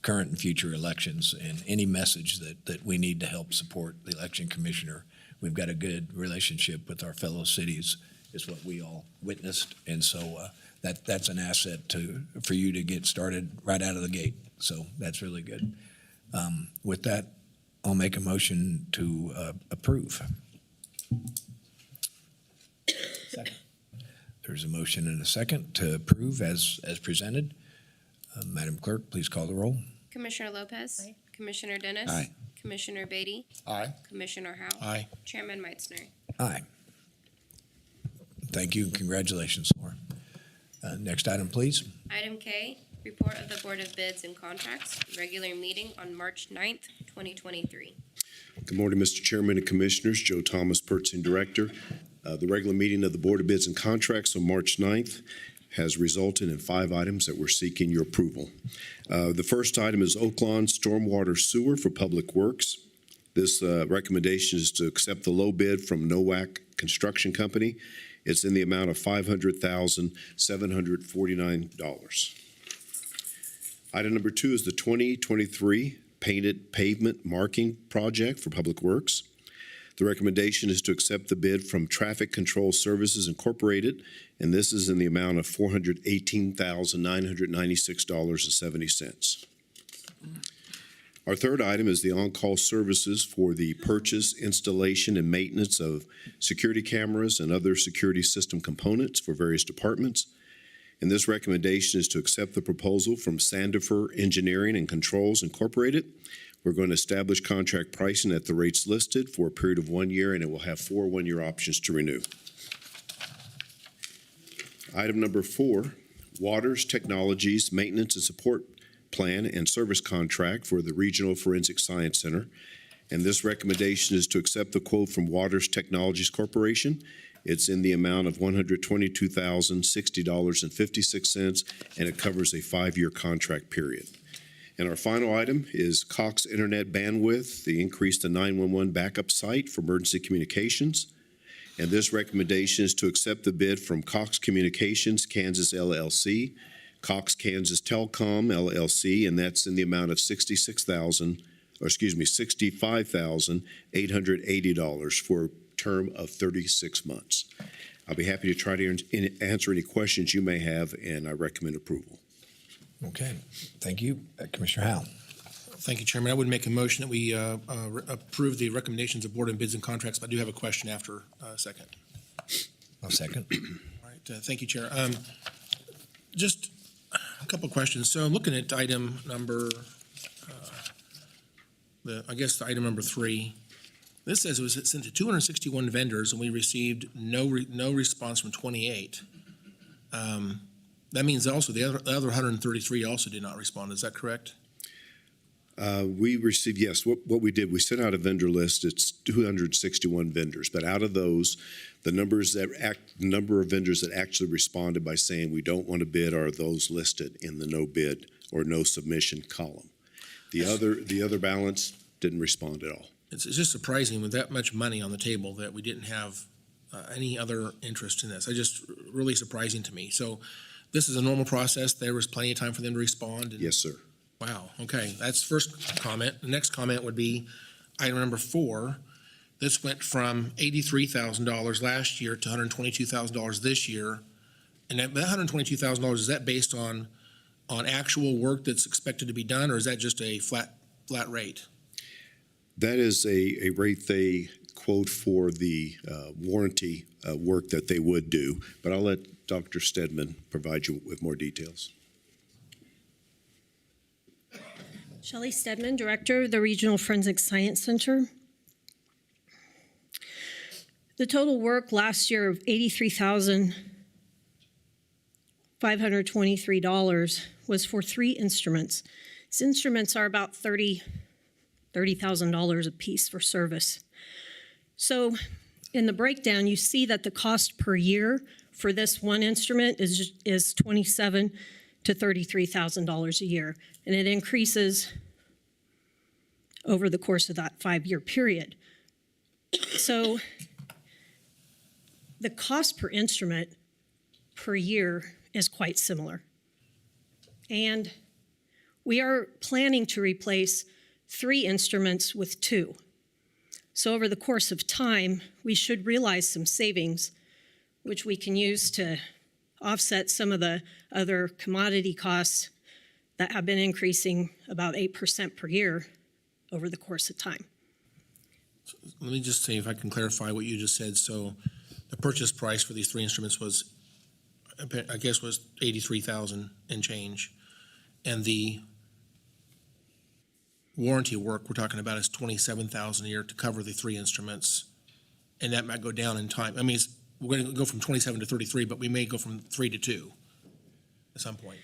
current and future elections, and any message that we need to help support the election commissioner. We've got a good relationship with our fellow cities, is what we all witnessed, and so that's an asset for you to get started right out of the gate. So that's really good. With that, I'll make a motion to approve. Second. There's a motion and a second to approve as presented. Madam Clerk, please call the roll. Commissioner Lopez. Aye. Commissioner Dennis. Aye. Commissioner Beatty. Aye. Commissioner Howell. Aye. Chairman Meitzner. Aye. Thank you and congratulations, Laura. Next item, please. Item K, report of the Board of Bids and Contracts, regular meeting on March 9th, 2023. Good morning, Mr. Chairman and Commissioners. Joe Thomas, Purchasing Director. The regular meeting of the Board of Bids and Contracts on March 9th has resulted in 5 items that we're seeking your approval. The first item is Oaklawn Stormwater Sewer for Public Works. This recommendation is to accept the low bid from Nowak Construction Company. It's in the amount of $500,749. Item number 2 is the 2023 Painted Pavement Marking Project for Public Works. The recommendation is to accept the bid from Traffic Control Services Incorporated, and this is in the amount of $418,996.70. Our third item is the on-call services for the purchase, installation, and maintenance of security cameras and other security system components for various departments. And this recommendation is to accept the proposal from Sandifer Engineering and Controls Incorporated. We're going to establish contract pricing at the rates listed for a period of 1 year, and it will have 4 one-year options to renew. Item number 4, Waters Technologies Maintenance and Support Plan and Service Contract for the Regional Forensic Science Center. And this recommendation is to accept the quote from Waters Technologies Corporation. It's in the amount of $122,060.56, and it covers a 5-year contract period. And our final item is Cox Internet Bandwidth, the increase to 911 backup site for emergency communications. And this recommendation is to accept the bid from Cox Communications Kansas LLC, Cox Kansas Telecom LLC, and that's in the amount of $65,880 for a term of 36 months. I'll be happy to try to answer any questions you may have, and I recommend approval. Okay, thank you. Commissioner Howell. Thank you, Chairman. I would make a motion that we approve the recommendations of Board of Bids and Contracts, but I do have a question after a second. I'll second. All right, thank you, Chair. Just a couple of questions. So I'm looking at item number, item number 3. This says it was sent to 261 vendors, and we received no response from 28. That means also the other 133 also did not respond. Is that correct? We received, yes, what we did, we sent out a vendor list. It's 261 vendors, but out of those, the number of vendors that actually responded by saying we don't want to bid are those listed in the no bid or no submission column. The other balance didn't respond at all. It's just surprising with that much money on the table that we didn't have any other interest in this. I just, really surprising to me. So this is a normal process. There was plenty of time for them to respond. and- Yes, sir. Wow, okay, that's first comment. The next comment would be item number 4. This went from $83,000 last year to $122,000 this year. And that $122,000, is that based on actual work that's expected to be done, or is that just a flat rate? That is a rate they quote for the warranty work that they would do, but I'll let Dr. Stedman provide you with more details. Shelley Stedman, Director of the Regional Forensic Science Center. The total work last year of $83,523 was for 3 instruments. These instruments are about $30,000 a piece for service. So in the breakdown, you see that the cost per year for this one instrument is $27,000 to $33,000 a year, and it increases over the course of that 5-year period. So the cost per instrument per year is quite similar. And we are planning to replace 3 instruments with 2. So over the course of time, we should realize some savings, which we can use to offset some of the other commodity costs that have been increasing about 8% per year over the course of time. Let me just say, if I can clarify what you just said. So the purchase price for these 3 instruments was, I guess, was $83,000 and change. And the warranty work we're talking about is $27,000 a year to cover the 3 instruments. And that might go down in time. I mean, we're going to go from 27 to 33, but we may go from 3 to 2 at some point.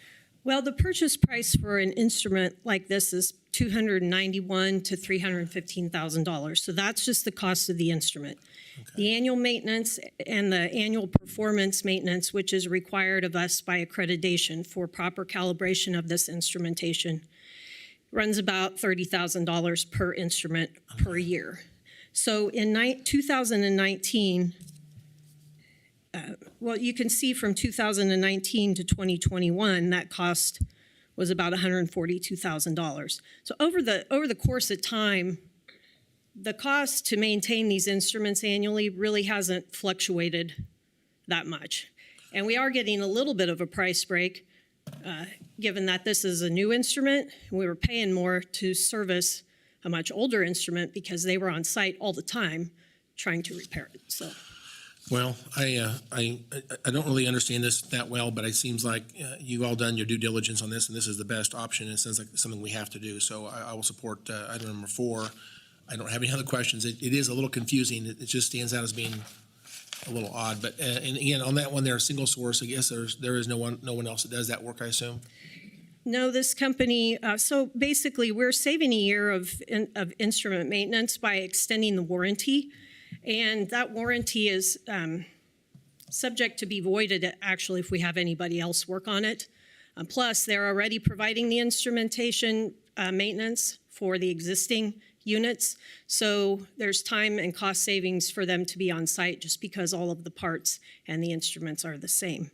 Well, the purchase price for an instrument like this is $291,000 to $315,000. So that's just the cost of the instrument. Okay. The annual maintenance and the annual performance maintenance, which is required of us by accreditation for proper calibration of this instrumentation, runs about $30,000 per instrument per year. So in 2019, well, you can see from 2019 to 2021, that cost was about $142,000. So over the course of time, the cost to maintain these instruments annually really hasn't fluctuated that much. And we are getting a little bit of a price break, given that this is a new instrument. We were paying more to service a much older instrument because they were on site all the time trying to repair it. So. Well, I don't really understand this that well, but it seems like you've all done your due diligence on this, and this is the best option. It sounds like something we have to do. So I will support item number 4. I don't have any other questions. It is a little confusing. It just stands out as being a little odd. But and again, on that one, they're a single source. I guess there is no one else that does that work, I assume. No, this company. So basically, we're saving a year of instrument maintenance by extending the warranty. And that warranty is subject to be voided, actually, if we have anybody else work on it. Plus, they're already providing the instrumentation maintenance for the existing units. So there's time and cost savings for them to be on site just because all of the parts and the instruments are the same.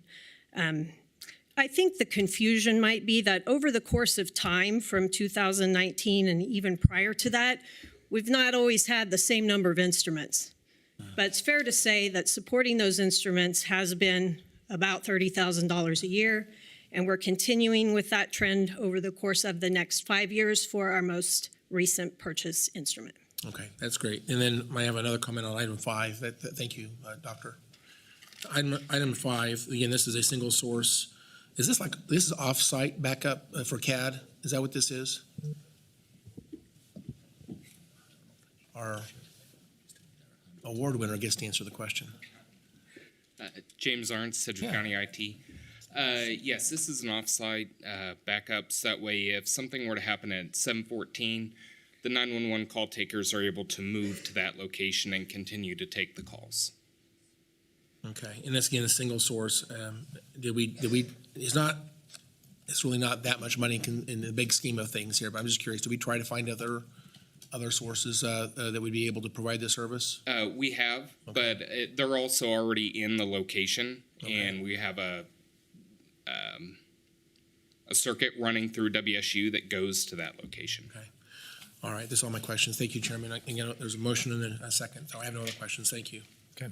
I think the confusion might be that over the course of time from 2019 and even prior to that, we've not always had the same number of instruments. But it's fair to say that supporting those instruments has been about $30,000 a year, and we're continuing with that trend over the course of the next 5 years for our most recent purchase instrument. Okay, that's great. And then I have another comment on item 5. Thank you, Doctor. Item 5, again, this is a single source. This is off-site backup for CAD? Is that what this is? Our award winner gets to answer the question. James Arntz, Sedgwick County IT. Yes, this is an offsite backup, so that way if something were to happen at 7:14, the 911 call takers are able to move to that location and continue to take the calls. Okay, and that's again a single source. It's really not that much money in the big scheme of things here, but I'm just curious, do we try to find other other sources that would be able to provide this service? We have, but they're also already in the location, and we have a circuit running through WSU that goes to that location. Okay. All right, that's all my questions. Thank you, Chairman. Again, there's a motion and a second, so I have no other questions. Thank you. Okay.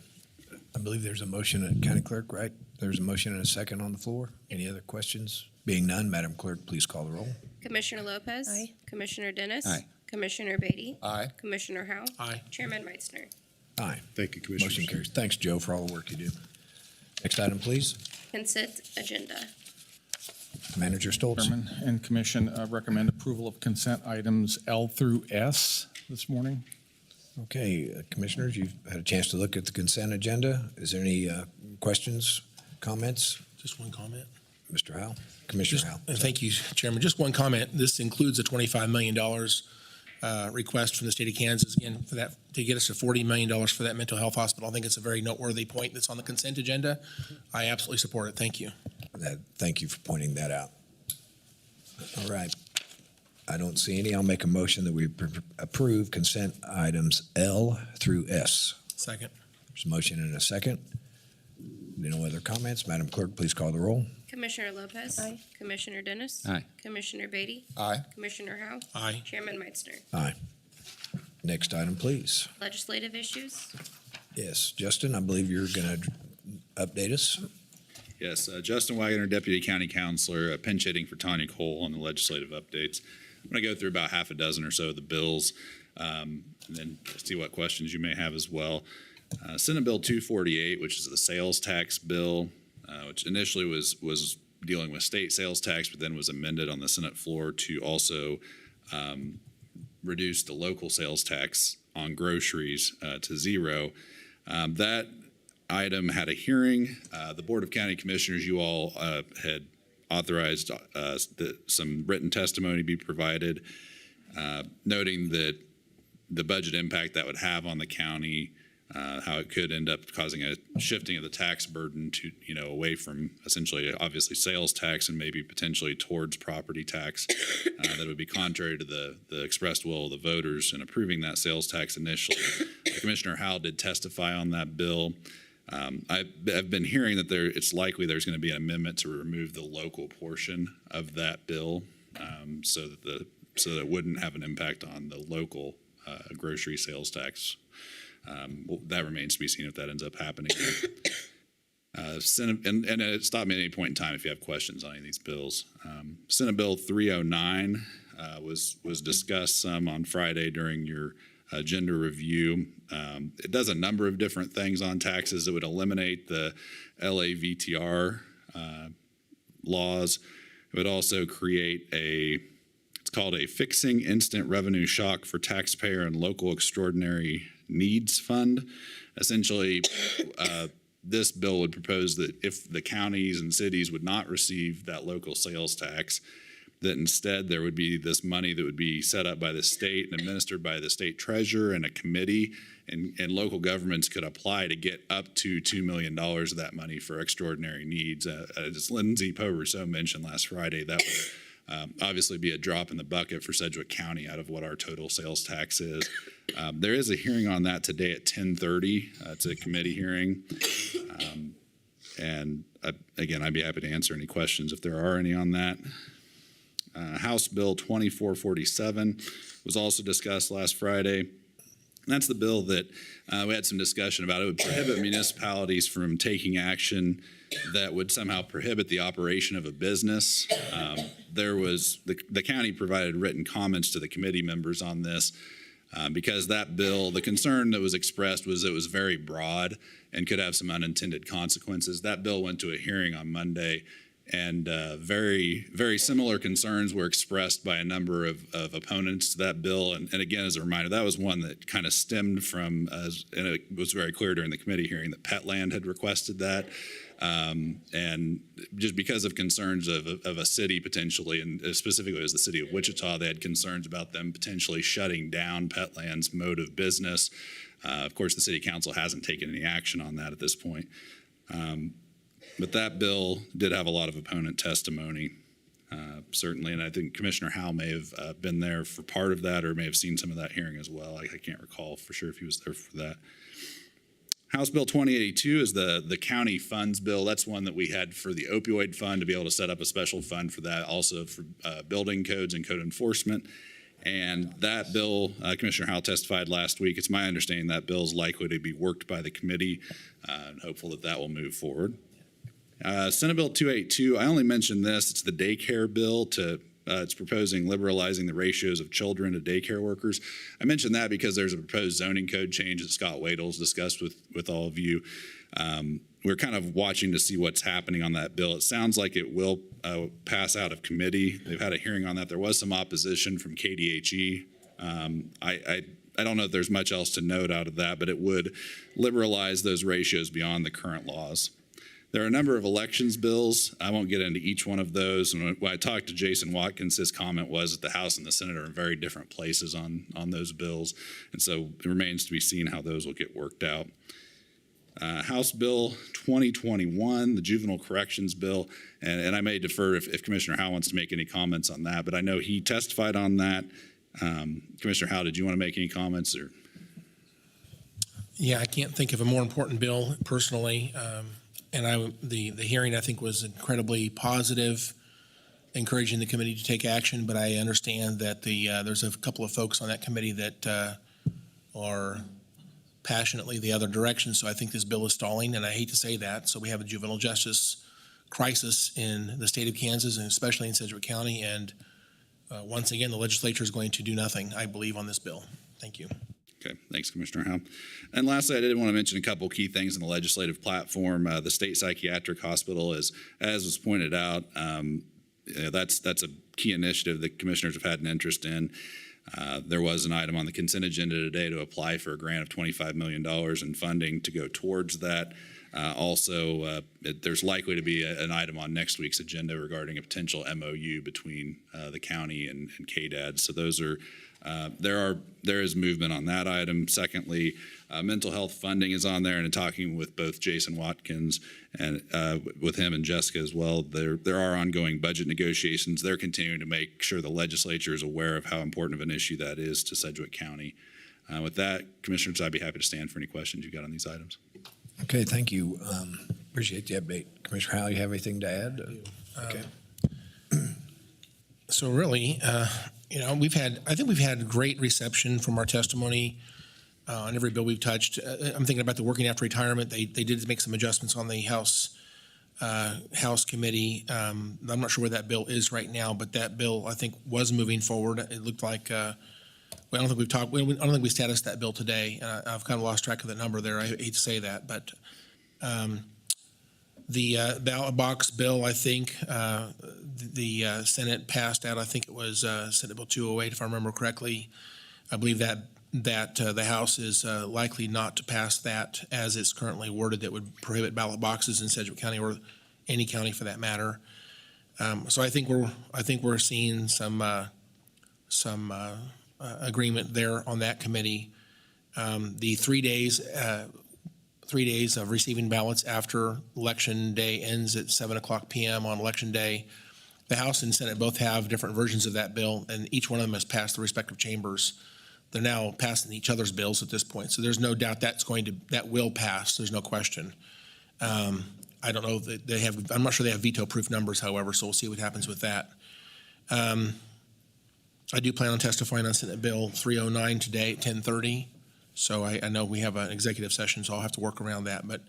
I believe there's a motion, County Clerk, right? There's a motion and a second on the floor. Any other questions? Being none, Madam Clerk, please call the roll. Commissioner Lopez. Aye. Commissioner Dennis. Aye. Commissioner Beatty. Aye. Commissioner Howell. Aye. Chairman Meitzner. Aye. Thank you, Commissioners. Motion carries. Thanks, Joe, for all the work you do. Next item, please. Consent agenda. Manager Stoltz. Chairman and Commission recommend approval of consent items L through S this morning. Okay, Commissioners, you've had a chance to look at the consent agenda. Is there any questions, comments? Just one comment. Mr. Howell? Commissioner Howell? Thank you, Chairman. Just one comment. This includes a $25 million request from the state of Kansas, again, for that, to get us to $40 million for that mental health hospital. I think it's a very noteworthy point that's on the consent agenda. I absolutely support it. Thank you. Thank you for pointing that out. All right. I don't see any. I'll make a motion that we approve consent items L through S. Second. There's a motion and a second. No other comments? Madam Clerk, please call the roll. Commissioner Lopez. Aye. Commissioner Dennis. Aye. Commissioner Beatty. Aye. Commissioner Howell. Aye. Chairman Meitzner. Aye. Next item, please. Legislative issues. Yes, Justin, I believe you're going to update us. Yes, Justin Wagner, Deputy County Counselor, pinch hitting for Tanya Cole on the legislative updates. I'm going to go through about half a dozen or so of the bills, and then see what questions you may have as well. Senate Bill 248, which is the sales tax bill, which initially was dealing with state sales tax, but then was amended on the Senate floor to also reduce the local sales tax on groceries to zero. That item had a hearing. The Board of County Commissioners, you all had authorized that some written testimony be provided, noting that the budget impact that would have on the county, how it could end up causing a shifting of the tax burden to, away from essentially, obviously, sales tax and maybe potentially towards property tax. That would be contrary to the expressed will of the voters in approving that sales tax initially. Commissioner Howell did testify on that bill. I've been hearing that it's likely there's going to be an amendment to remove the local portion of that bill, so that it wouldn't have an impact on the local grocery sales tax. That remains to be seen if that ends up happening. Senate, and stop me at any point in time if you have questions on any of these bills. Senate Bill 309 was discussed some on Friday during your agenda review. It does a number of different things on taxes. It would eliminate the LAVTR laws. It would also create it's called a Fixing Instant Revenue Shock for Taxpayer and Local Extraordinary Needs Fund. Essentially, this bill would propose that if the counties and cities would not receive that local sales tax, that instead there would be this money that would be set up by the state and administered by the state treasurer and a committee, and local governments could apply to get up to $2 million of that money for extraordinary needs. As Lindsay Poe-Rousseau mentioned last Friday, that would obviously be a drop in the bucket for Sedgwick County out of what our total sales tax is. There is a hearing on that today at 10:30. It's a committee hearing. And again, I'd be happy to answer any questions if there are any on that. House Bill 2447 was also discussed last Friday. And that's the bill that we had some discussion about. It would prohibit municipalities from taking action that would somehow prohibit the operation of a business. The county provided written comments to the committee members on this because that bill, the concern that was expressed was it was very broad and could have some unintended consequences. That bill went to a hearing on Monday, and very, very similar concerns were expressed by a number of opponents to that bill. And again, as a reminder, that was one that kind of stemmed from, and it was very clear during the committee hearing that Petland had requested that. And just because of concerns of a city potentially, and specifically as the city of Wichita, they had concerns about them potentially shutting down Petland's mode of business. Of course, the city council hasn't taken any action on that at this point. But that bill did have a lot of opponent testimony. certainly. And I think Commissioner Howell may have been there for part of that or may have seen some of that hearing as well. I can't recall for sure if he was there for that. House Bill 2082 is the county funds bill. That's one that we had for the opioid fund to be able to set up a special fund for that, also for building codes and code enforcement. And that bill, Commissioner Howell testified last week. It's my understanding that bill is likely to be worked by the committee, and hopeful that that will move forward. Senate Bill 282, I only mentioned this. It's the daycare bill it's proposing liberalizing the ratios of children to daycare workers. I mentioned that because there's a proposed zoning code change that Scott Wadle's discussed with all of you. We're kind of watching to see what's happening on that bill. It sounds like it will pass out of committee. They've had a hearing on that. There was some opposition from KDHE. I don't know if there's much else to note out of that, but it would liberalize those ratios beyond the current laws. There are a number of elections bills. I won't get into each one of those. And when I talked to Jason Watkins, his comment was that the House and the Senate are in very different places on those bills. And so it remains to be seen how those will get worked out. House Bill 2021, the Juvenile Corrections Bill, and I may defer if Commissioner Howell wants to make any comments on that, but I know he testified on that. Commissioner Howell, did you want to make any comments? Or? Yeah, I can't think of a more important bill personally. And the hearing, I think, was incredibly positive, encouraging the committee to take action. But I understand that there's a couple of folks on that committee that are passionately the other direction. So I think this bill is stalling, and I hate to say that. So we have a juvenile justice crisis in the state of Kansas, and especially in Sedgwick County. And once again, the legislature is going to do nothing, I believe, on this bill. Thank you. Okay, thanks, Commissioner Howell. And lastly, I did want to mention a couple key things in the legislative platform. The state psychiatric hospital, as was pointed out, that's a key initiative that commissioners have had an interest in. There was an item on the consent agenda today to apply for a grant of $25 million in funding to go towards that. There's likely to be an item on next week's agenda regarding a potential MOU between the county and KDAD. So those are there is movement on that item. Secondly, mental health funding is on there, and in talking with both Jason Watkins and with him and Jessica as well, there are ongoing budget negotiations. They're continuing to make sure the legislature is aware of how important of an issue that is to Sedgwick County. With that, Commissioners, I'd be happy to stand for any questions you've got on these items. Okay, thank you. Appreciate the update. Commissioner Howell, you have anything to add? Okay. So really, I think we've had great reception from our testimony on every bill we've touched. I'm thinking about the working after retirement. They did make some adjustments on the House committee. I'm not sure where that bill is right now, but that bill I think was moving forward. It looked like I don't think we statused that bill today. I've kind of lost track of the number there. I hate to say that, but the ballot box bill, I think the Senate passed out. I think it was Senate Bill 208, if I remember correctly. I believe that the House is likely not to pass that as it's currently worded. That would prohibit ballot boxes in Sedgwick County or any county for that matter. So I think we're seeing some agreement there on that committee. The 3 days. 3 days of receiving ballots after Election Day ends at 7:00 p.m. on Election Day. The House and Senate both have different versions of that bill, and each one of them has passed the respective chambers. They're now passing each other's bills at this point, so there's no doubt that will pass. There's no question. I don't know that they have. I'm not sure they have veto-proof numbers, however, so we'll see what happens with that. I do plan on testifying on Senate Bill 309 today at 10:30. So I know we have an executive session, so I'll have to work around that. But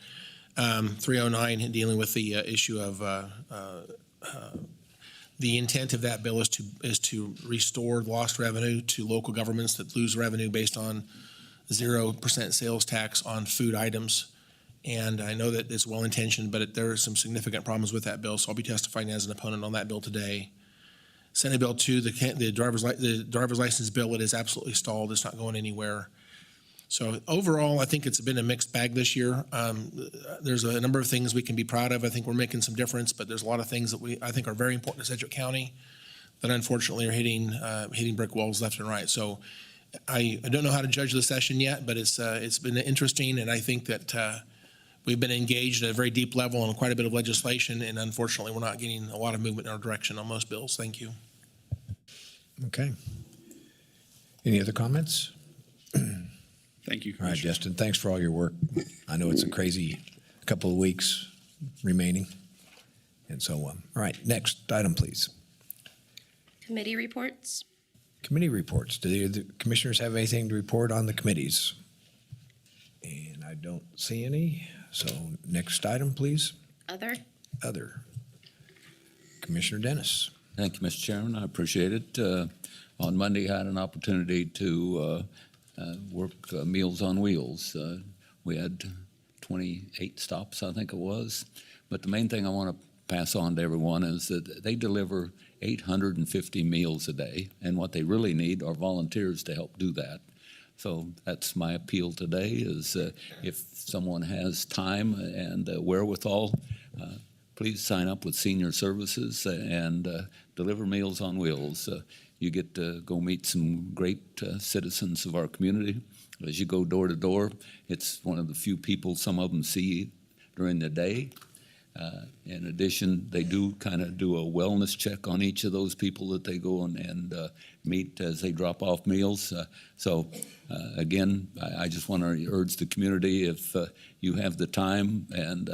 309, dealing with the issue of the intent of that bill is to restore lost revenue to local governments that lose revenue based on 0% sales tax on food items. And I know that it's well-intentioned, but there are some significant problems with that bill, so I'll be testifying as an opponent on that bill today. Senate Bill 2, the driver's license bill, it is absolutely stalled. It's not going anywhere. So overall, I think it's been a mixed bag this year. There's a number of things we can be proud of. I think we're making some difference, but there's a lot of things that I think are very important to Sedgwick County that unfortunately are hitting brick walls left and right. So I don't know how to judge the session yet, but it's been interesting, and I think that we've been engaged at a very deep level on quite a bit of legislation, and unfortunately, we're not getting a lot of movement in our direction on most bills. Thank you. Okay. Any other comments? Thank you, All right, Commissioner. Justin, thanks for all your work. I know it's a crazy couple of weeks remaining, and so on. All right, next item, please. Committee reports. Committee reports. Do the commissioners have anything to report on the committees? And I don't see any, so next item, please. Other. Other. Commissioner Dennis. Thank you, Mr. Chairman. I appreciate it. On Monday, I had an opportunity to work Meals on Wheels. We had 28 stops, I think it was. But the main thing I want to pass on to everyone is that they deliver 850 meals a day, and what they really need are volunteers to help do that. So that's my appeal today is if someone has time and wherewithal, please sign up with Senior Services and deliver Meals on Wheels. You get to go meet some great citizens of our community. As you go door to door, it's one of the few people some of them see during the day. In addition, they do kind of do a wellness check on each of those people that they go and meet as they drop off meals. Again, I just want to urge the community, if you have the time and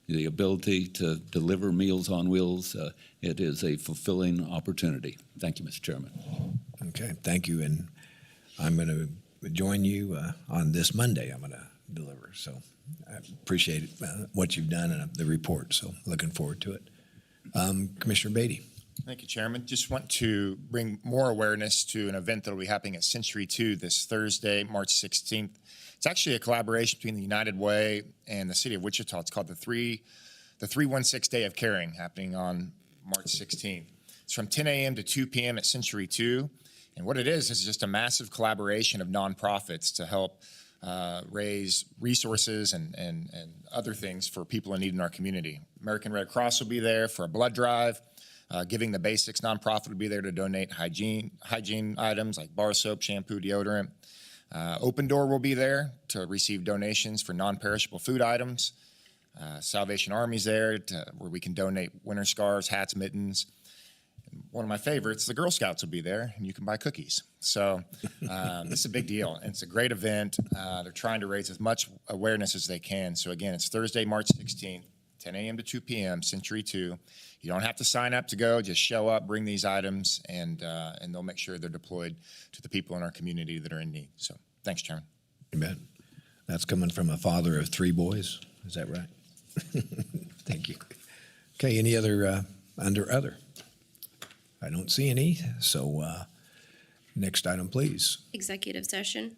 the ability to deliver Meals on Wheels, it is a fulfilling opportunity. Thank you, Mr. Chairman. Okay, thank you. And I'm going to join you on this Monday. I'm going to deliver. So I appreciate what you've done and the report. So looking forward to it. Commissioner Beatty. Thank you, Chairman. Just want to bring more awareness to an event that will be happening at Century 2 this Thursday, March 16th. It's actually a collaboration between the United Way and the City of Wichita. It's called the 316 Day of Caring, happening on March 16th. It's from 10 a.m. to 2 p.m. at Century 2. And what it is just a massive collaboration of nonprofits to help raise resources and other things for people in need in our community. American Red Cross will be there for a blood drive. Giving the Basics nonprofit will be there to donate hygiene items like bar soap, shampoo, deodorant. Open Door will be there to receive donations for non-perishable food items. Salvation Army's there where we can donate winter scarves, hats, mittens. One of my favorites, the Girl Scouts will be there, and you can buy cookies. So this is a big deal. And it's a great event. They're trying to raise as much awareness as they can. So again, it's Thursday, March 16th, 10 a.m. to 2 p.m., Century 2. You don't have to sign up to go. Just show up, bring these items, and they'll make sure they're deployed to the people in our community that are in need. So thanks, Chairman. You bet. That's coming from a father of 3 boys. Is that right? Thank you. Okay, any other under other? I don't see any. So next item, please. Executive session.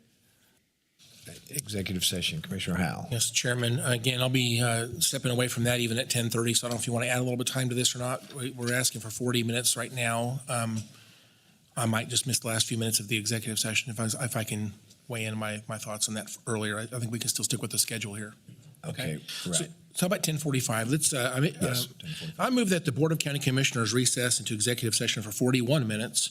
Executive session, Commissioner Howell. Yes, Chairman. Again, I'll be stepping away from that even at 10:30, so I don't know if you want to add a little bit of time to this or not. We're asking for 40 minutes right now. I might just miss the last few minutes of the executive session if I can weigh in my thoughts on that earlier. I think we can still stick with the schedule here. Okay, right. So how about 10:45? Let's. Yes, I move that the Board of County Commissioners recess into executive session for 41 minutes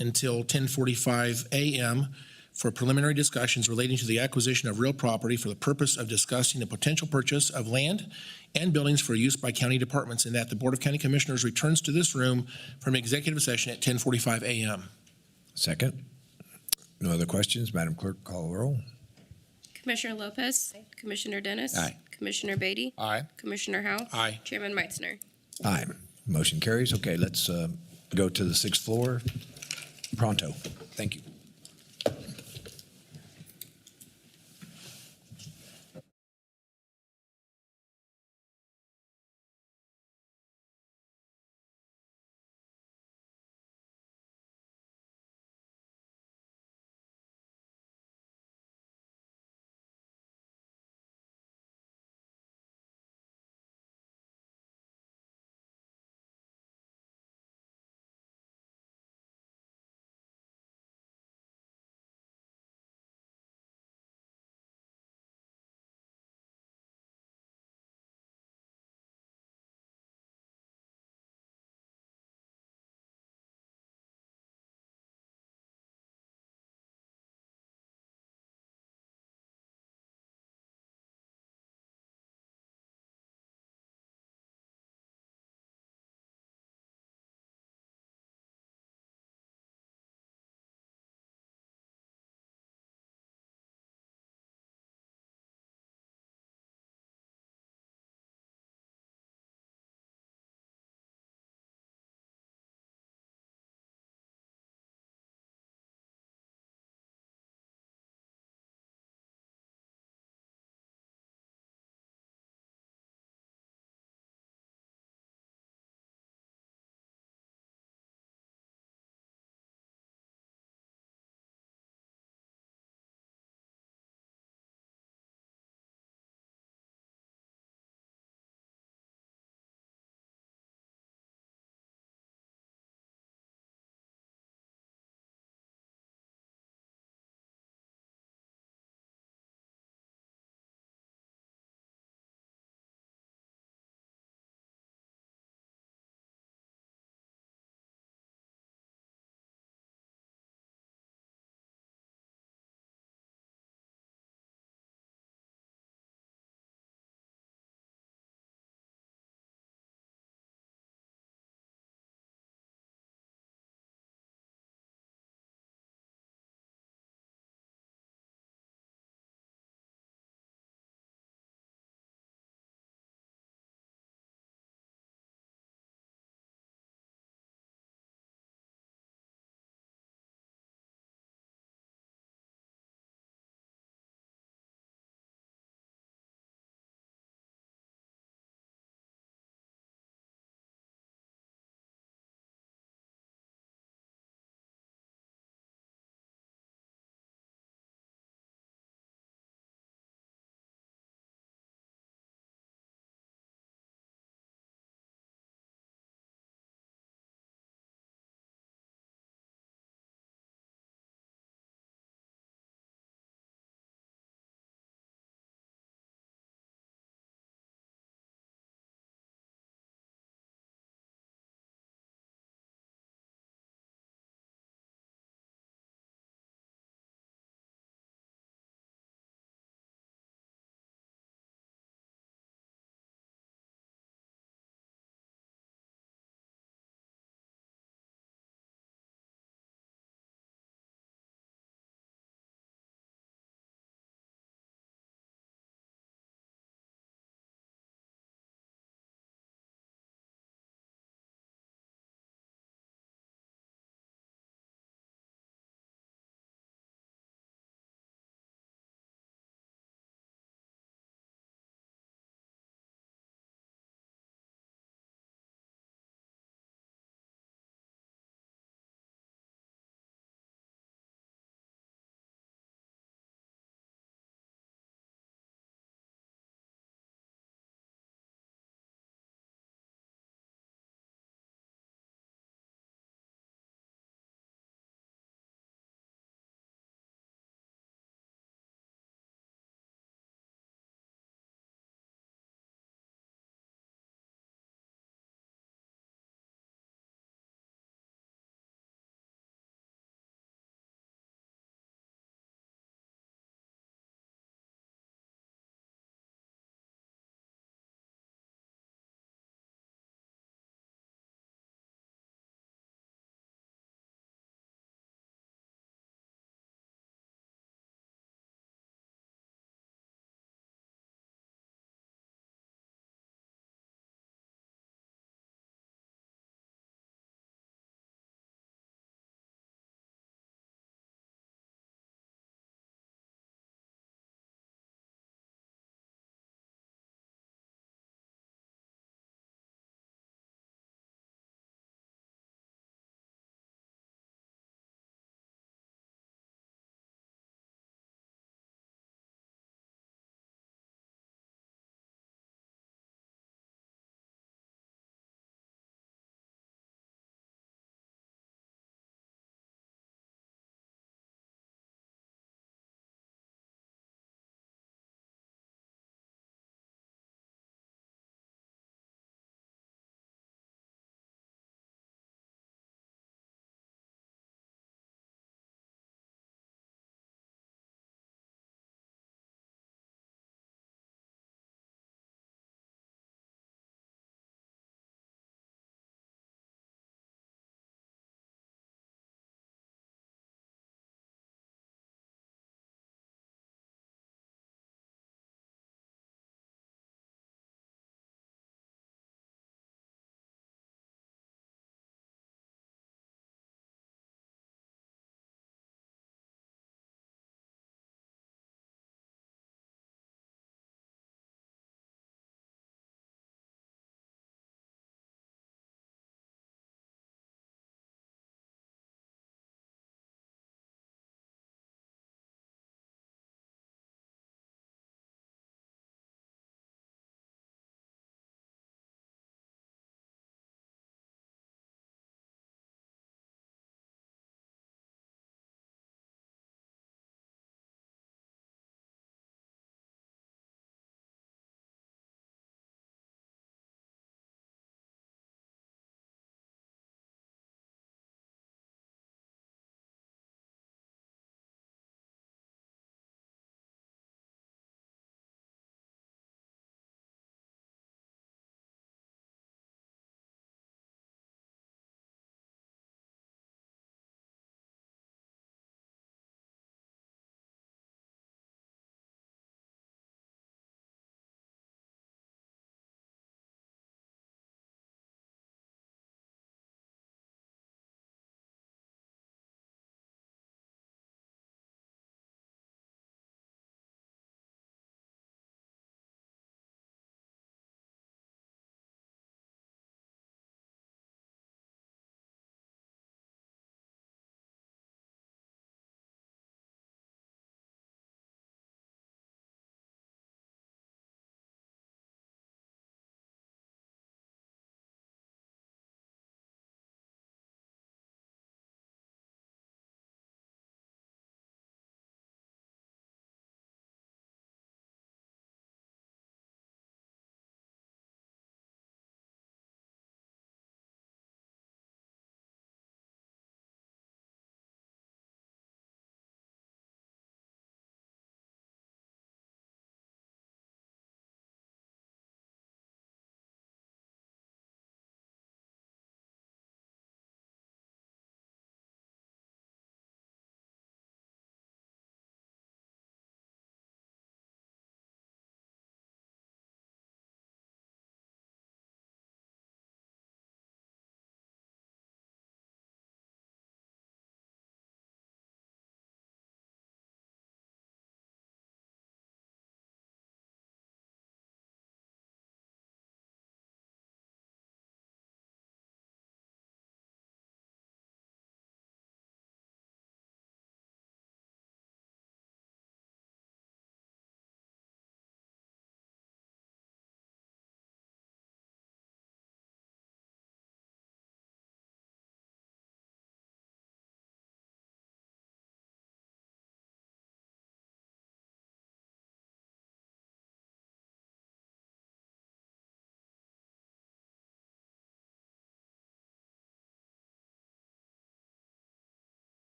until 10:45 a.m. for preliminary discussions relating to the acquisition of real property for the purpose of discussing the potential purchase of land and buildings for use by county departments, and that the Board of County Commissioners returns to this room from executive session at 10:45 a.m. Second. No other questions? Madam Clerk, call the roll. Commissioner Lopez. Commissioner Dennis. Aye. Commissioner Beatty. Aye. Commissioner Howell. Aye. Chairman Meitzner. Aye. Motion carries. Okay, let's go to the 6th floor pronto. Thank you.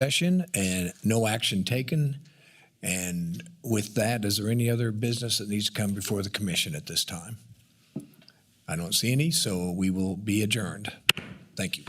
session and no action taken. And with that, is there any other business that needs to come before the commission at this time? I don't see any, so we will be adjourned. Thank you.